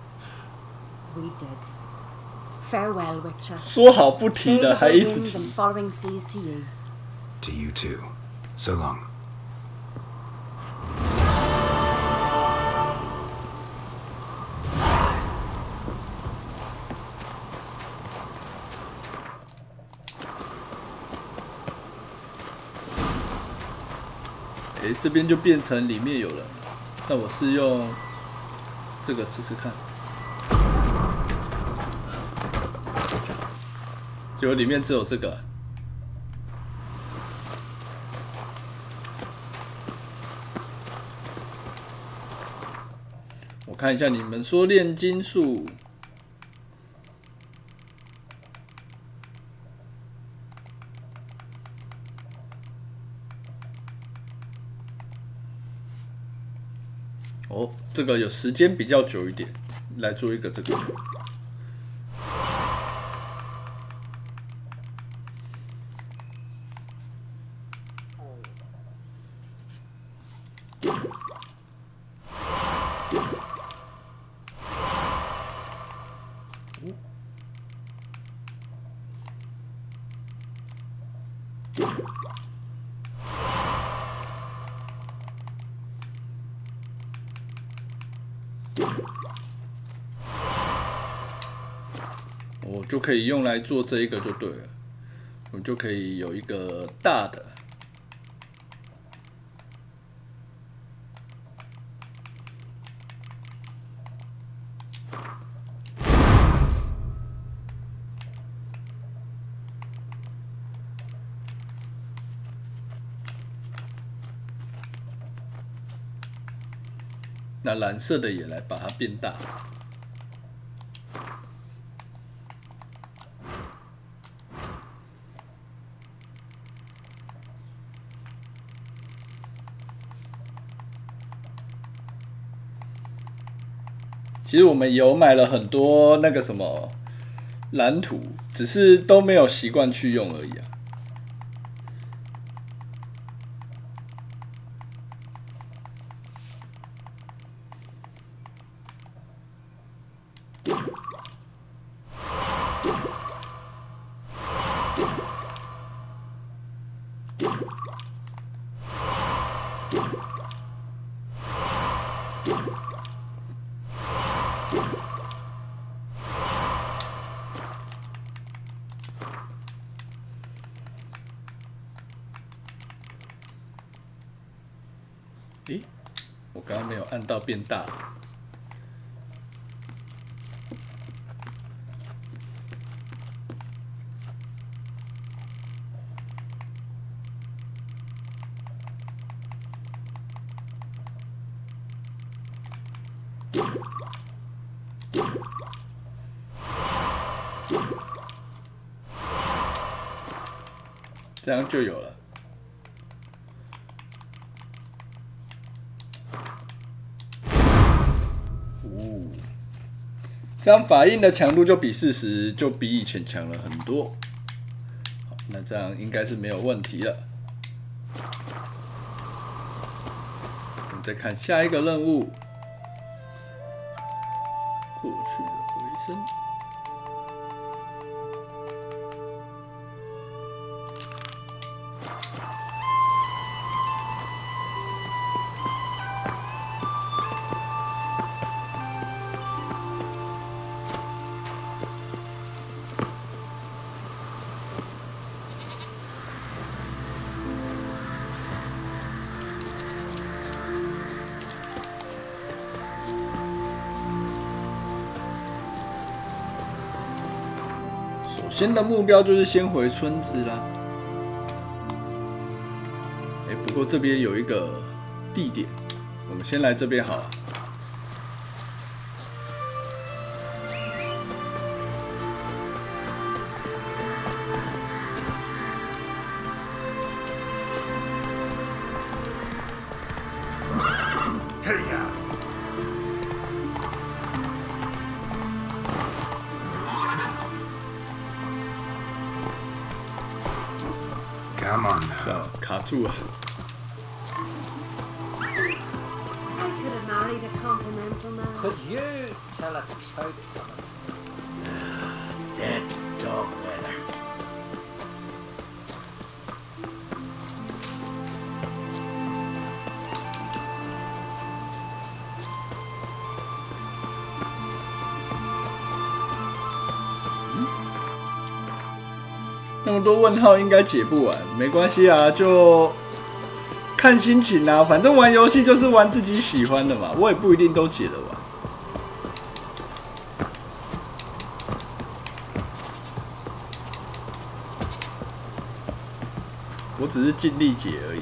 We did. Farewell, Witcher. 说好不提 Day 的 the 还一直 winds 提。 and following seas to you. To you too. So long. 哎，这边就变成里面有人。那我是用这个试试看。结果里面只有这个。我看一下你们说炼金术。哦，这个有时间比较久一点，来做一个这个。我就可以用来做这一个就对了，我就可以有一个大的。那蓝色的也来把它变大。其实我们有买了很多那个什么蓝图，只是都没有习惯去用而已啊。诶，我刚刚没有按到变大。这样就有了。这样法印的强度就比40就比以前强了很多。好，那这样应该是没有问题了。我们再看下一个任务，过去的回声。首先的目标就是先回村子啦。不过这边有一个地点，我们先来这边好了。嘿呀！ Come on now. 卡住了。 I could have married a continental man. Could you tell a trout from Dead dog weather. Hmm? 那么多问号应该解不完，没关系啊，就看心情啊。反正玩游戏就是玩自己喜欢的嘛，我也不一定都解得完。我只是尽力解而已。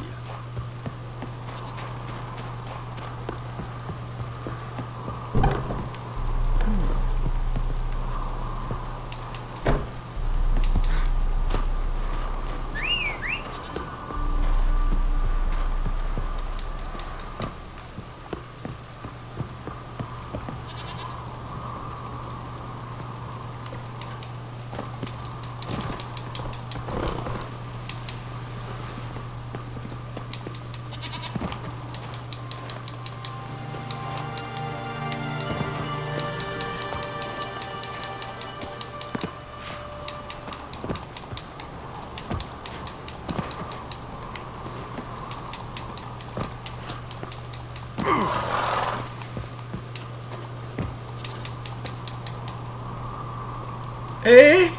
哎，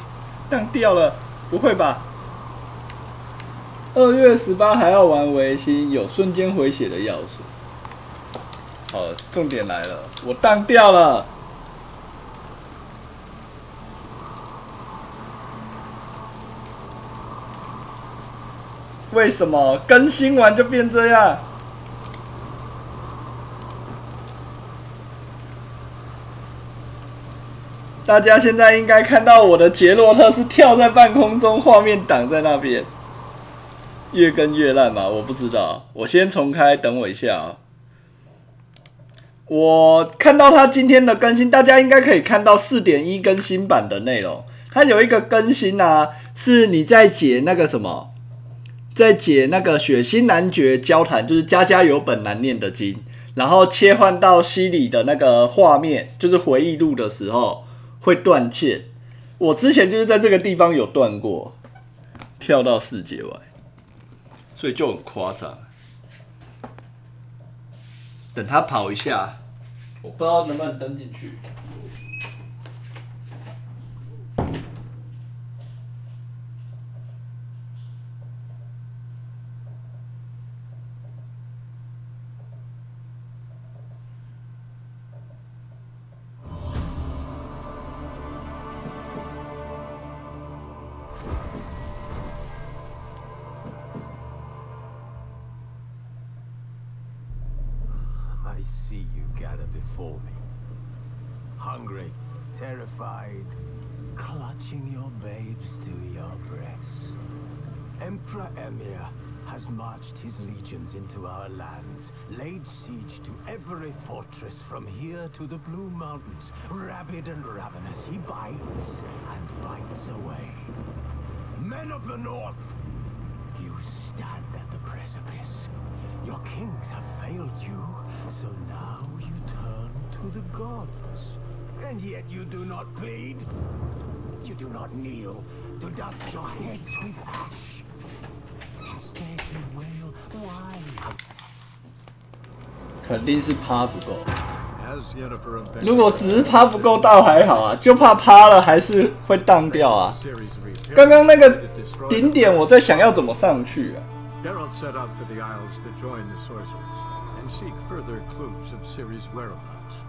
当掉了，不会吧？2月18还要玩维新，有瞬间回血的要素。好，重点来了，我当掉了。为什么更新完就变这样？ 大家现在应该看到我的杰洛特是跳在半空中，画面挡在那边。越更越烂嘛？我不知道，我先重开，等我一下啊。我看到他今天的更新，大家应该可以看到 4.1 更新版的内容。它有一个更新啊，是你在解那个什么，在解那个血腥男爵交谈，就是家家有本难念的经，然后切换到西里的那个画面，就是回忆录的时候。 会断线，我之前就是在这个地方有断过，跳到世界外，所以就很夸张。等他跑一下，我不知道能不能登进去。 I see you gather before me. Hungry, terrified, clutching your babes to your breast. Emperor Emir has marched his legions into our lands, laid siege to every fortress from here to the Blue Mountains. Rabid and ravenous, he bites and bites away. Men of the North, you stand at the precipice. Your kings have failed you, so now you turn to the gods. And yet you do not plead. You do not kneel to dust your heads with ash. Instead you wail, why? 肯定是趴不够。如果只是趴不够倒还好啊，就怕趴了还是会荡掉啊。刚刚那个顶点，我在想要怎么上去啊？ Geralt set out for the Isles to join the sorcerers and seek further clues of Ciri's whereabouts.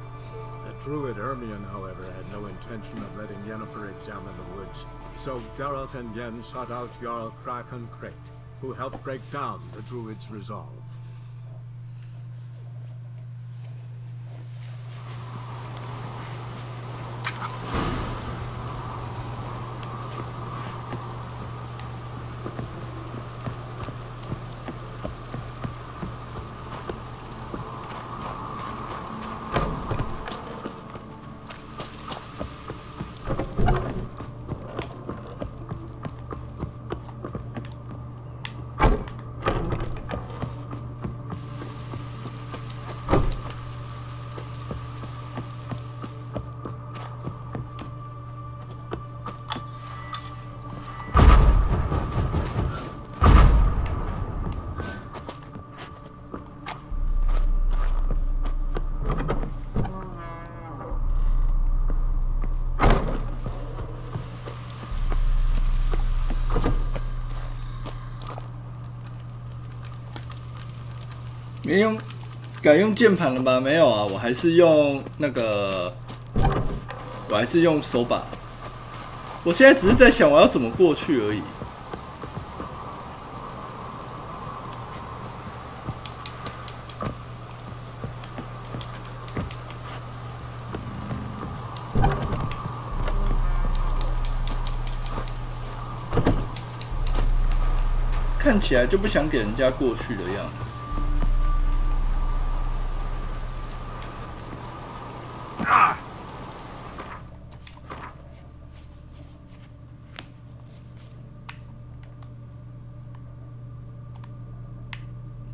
The Druid Ermion, however, had no intention of letting Yennefer examine the woods, so Geralt and Yen sought out Jarl Kraken Crate, who helped break down the Druid's resolve. 没用，改用键盘了吧？没有啊，我还是用那个，我还是用手把。我现在只是在想我要怎么过去而已。看起来就不想给人家过去的样子。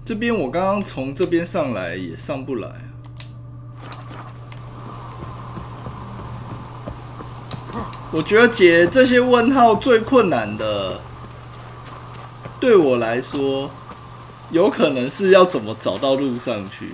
这边我刚刚从这边上来也上不来。我觉得解这些问号最困难的。 对我来说，有可能是要怎么找到路上去。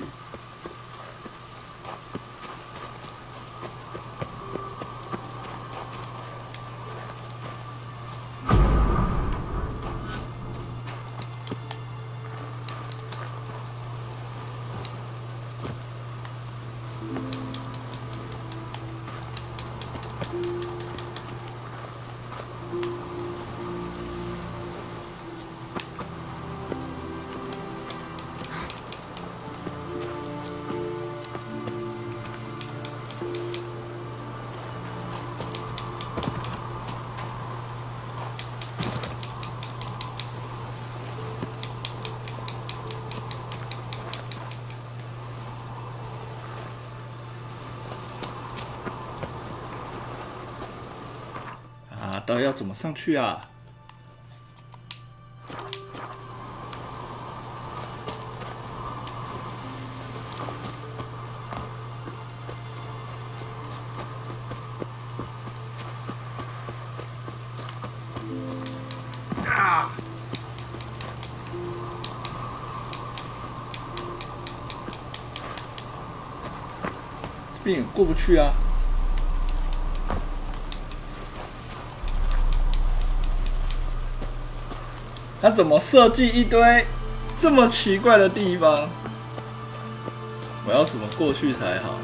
到底要怎么上去啊？这边也过不去啊。 他怎么设计一堆这么奇怪的地方？我要怎么过去才好？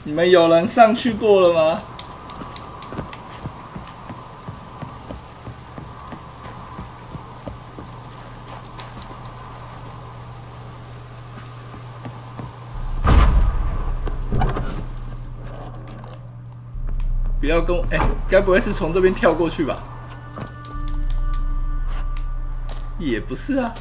你们有人上去过了吗？ 不要跟我该不会是从这边跳过去吧？也不是啊。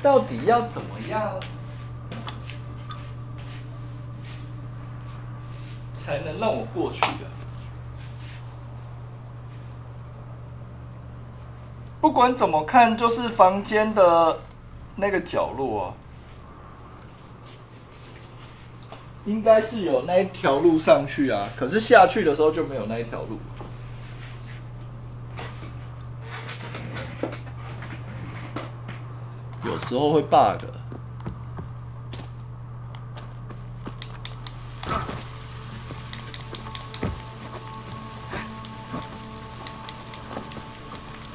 到底要怎么样才能让我过去啊？ 不管怎么看，就是房间的那个角落啊，应该是有那一条路上去啊。可是下去的时候就没有那一条路。时候会 bug。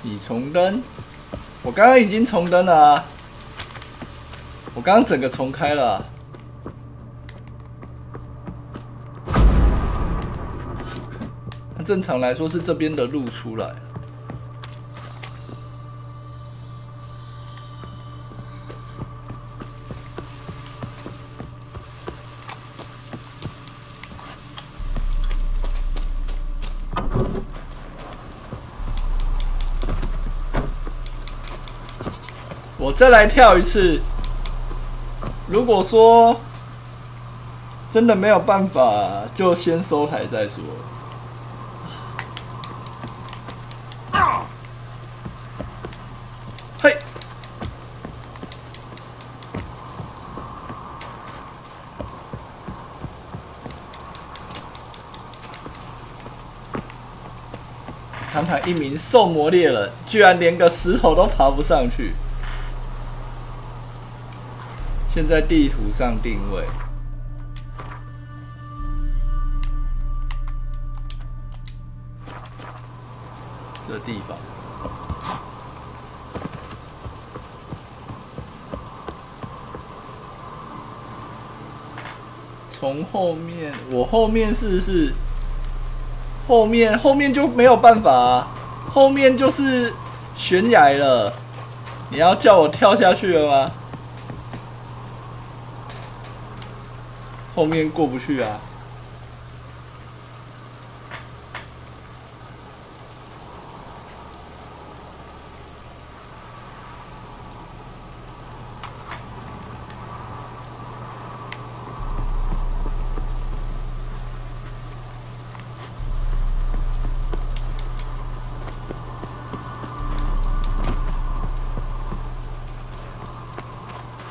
已重登，我刚刚已经重登了啊！我刚刚整个重开了啊。那正常来说是这边的路出来。我再来跳一次。如果说真的没有办法，就先收台再说。嘿，堂堂一名兽魔猎人，居然连个石头都爬不上去。现在地图上定位，这地方。从后面，我后面是后面就没有办法啊，后面就是悬崖了。你要叫我跳下去了吗？后面过不去啊！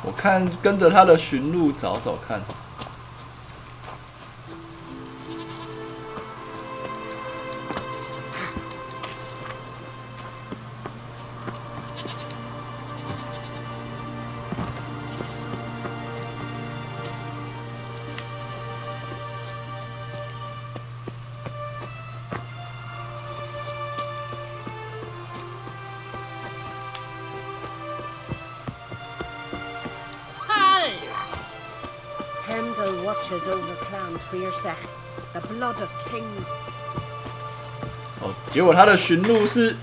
我看跟着他的寻路找找看。Watches over Clan Twirsech, the blood of kings. 哦，结果他的寻路是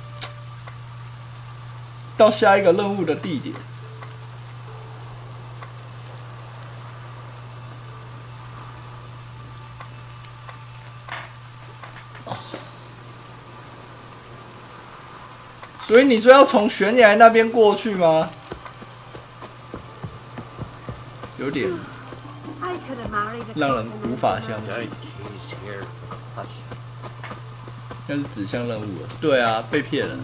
到下一个任务的地点。所以你说要从悬崖那边过去吗？有点让人无法相信。那是指向任务了。对啊，被骗了。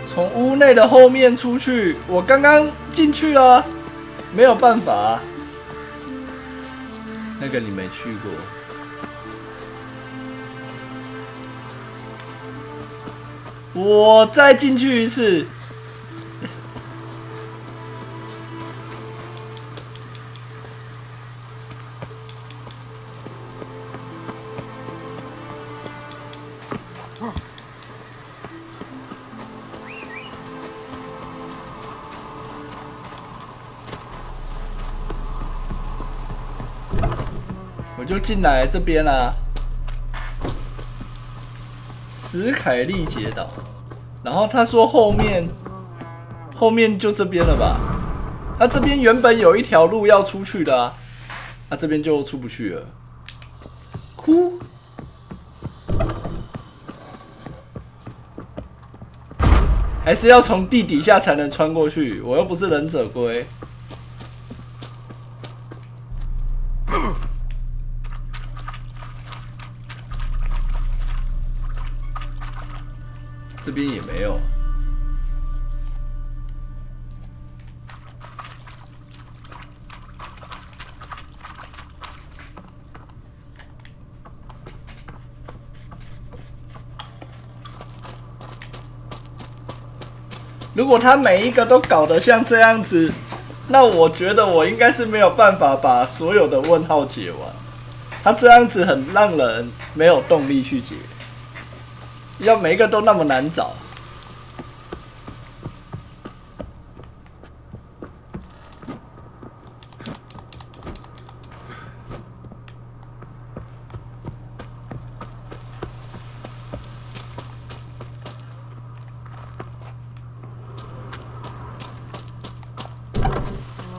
从屋内的后面出去，我刚刚进去了，没有办法啊。那个你没去过，我再进去一次。就进来这边啦、史凯利街道，然后他说后面就这边了吧？他这边原本有一条路要出去的啊，他这边就出不去了。哭。还是要从地底下才能穿过去？我又不是忍者龟。这边也没有。如果他每一个都搞得像这样子，那我觉得我应该是没有办法把所有的问号解完。他这样子很让人没有动力去解，要每一个都那么难找。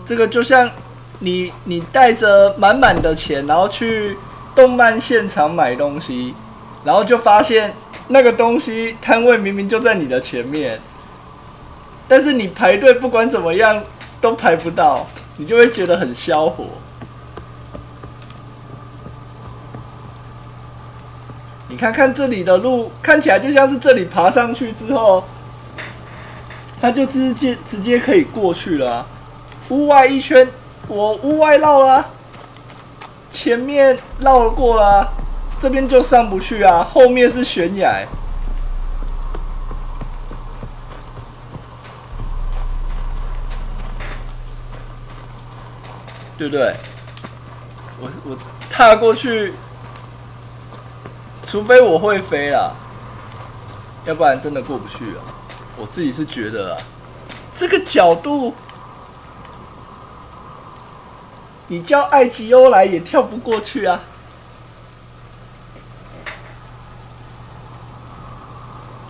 这个就像你带着满满的钱，然后去动漫现场买东西，然后就发现那个东西摊位明明就在你的前面，但是你排队不管怎么样都排不到，你就会觉得很消火。你看看这里的路，看起来就像是这里爬上去之后，它就直接可以过去了啊。屋外一圈，我屋外绕了啊，前面绕过了啊，这边就上不去啊，后面是悬崖。对不对？我踏过去，除非我会飞啦，要不然真的过不去啊。我自己是觉得啊，这个角度。你叫艾吉欧来也跳不过去啊！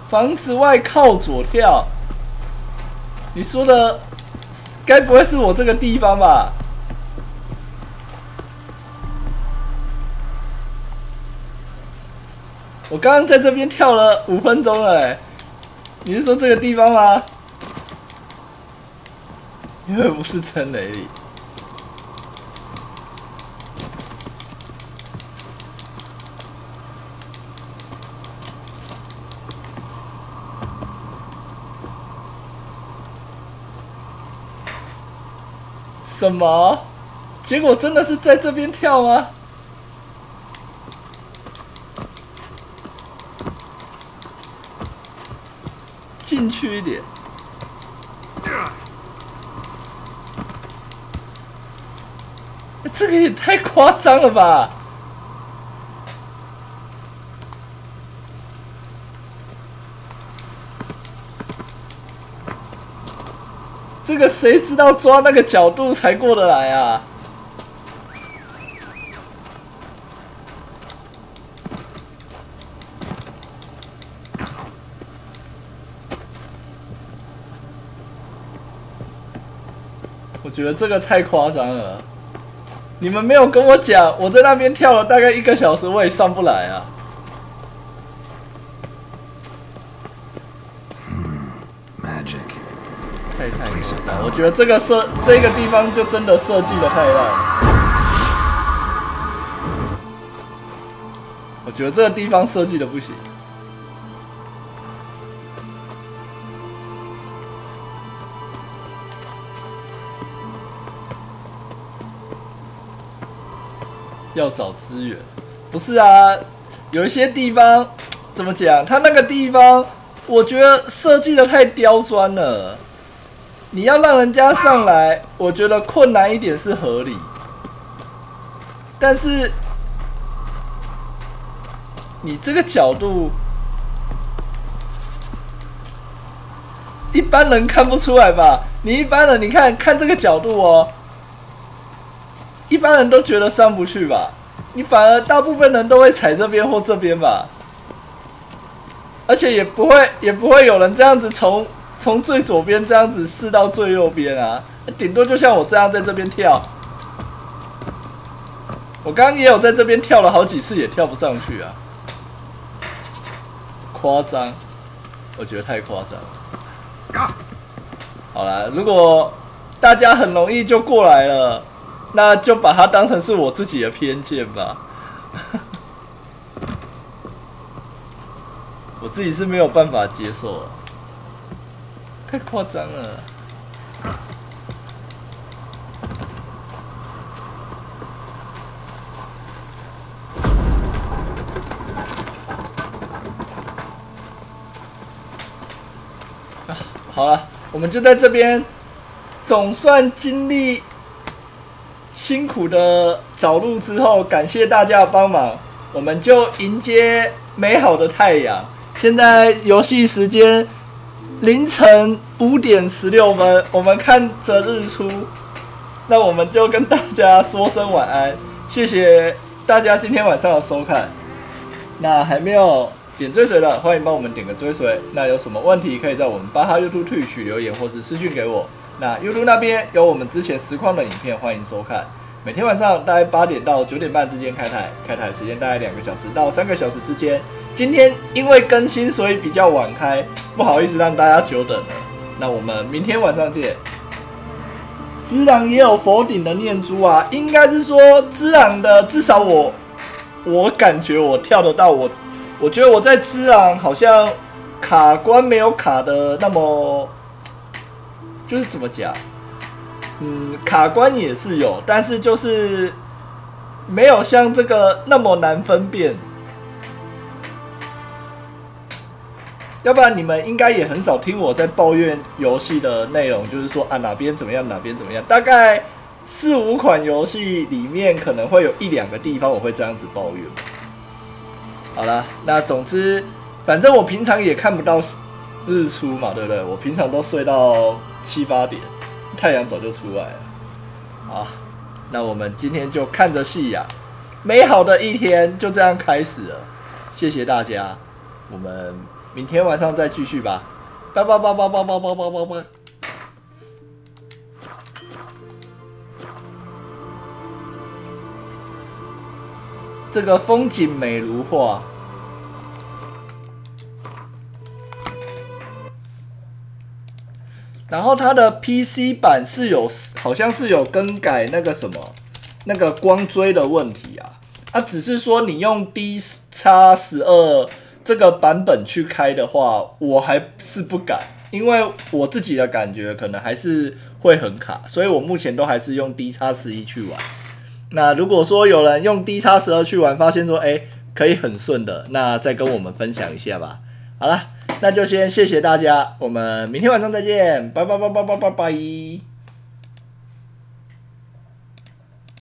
房子外靠左跳，你说的该不会是我这个地方吧？我刚刚在这边跳了5分钟了欸，你是说这个地方吗？因为不是真雷里。什么？结果真的是在这边跳吗？进去一点。这个也太夸张了吧！这个谁知道抓那个角度才过得来啊？我觉得这个太夸张了。你们没有跟我讲，我在那边跳了大概1个小时，我也上不来啊。太夸张！我觉得这个地方就真的设计的太烂。我觉得这个地方设计的不行。要找资源，不是啊？有一些地方怎么讲？它那个地方，我觉得设计的太刁钻了。你要让人家上来，我觉得困难一点是合理，但是你这个角度，一般人看不出来吧？你一般人，你看这个角度哦，一般人都觉得上不去吧？你反而大部分人都会踩这边或这边吧？而且也不会有人这样子从最左边这样子试到最右边啊，顶多就像我这样在这边跳。我刚刚也有在这边跳了好几次，也跳不上去啊，夸张，我觉得太夸张了。好啦，如果大家很容易就过来了，那就把它当成是我自己的偏见吧。我自己是没有办法接受，太夸张了。好了，我们就在这边，总算经历辛苦的找路之后，感谢大家的帮忙，我们就迎接美好的太阳。现在游戏时间凌晨5点16分，我们看着日出，那我们就跟大家说声晚安，谢谢大家今天晚上的收看。那还没有点追随的，欢迎帮我们点个追随。那有什么问题可以在我们巴哈 YouTube TWITCH 留言或是私讯给我。那 YouTube 那边有我们之前实况的影片，欢迎收看。每天晚上大概8点到9点半之间开台，开台时间大概2个小时到3个小时之间。今天因为更新，所以比较晚开，不好意思让大家久等了。那我们明天晚上见。之狼也有佛顶的念珠啊，应该是说之狼的，至少我感觉我跳得到，我觉得我在之狼好像卡关没有卡的那么，就是怎么讲，卡关也是有，但是就是没有像这个那么难分辨。要不然你们应该也很少听我在抱怨游戏的内容，就是说啊哪边怎么样，哪边怎么样。大概4、5款游戏里面可能会有1、2个地方我会这样子抱怨。好啦，那总之，反正我平常也看不到日出嘛，对不对？我平常都睡到7、8点，太阳早就出来了。好，那我们今天就看着夕阳，美好的一天就这样开始了。谢谢大家，我们明天晚上再继续吧，拜拜拜拜拜拜拜拜拜拜。这个风景美如画，然后它的 PC 版是有，好像是有更改那个什么，那个光追的问题啊。只是说你用 D-12这个版本去开的话，我还是不敢，因为我自己的感觉可能还是会很卡，所以我目前都还是用 D-11去玩。那如果说有人用 D-12去玩，发现说可以很顺的，那再跟我们分享一下吧。好了，那就先谢谢大家，我们明天晚上再见，拜拜拜拜拜拜拜。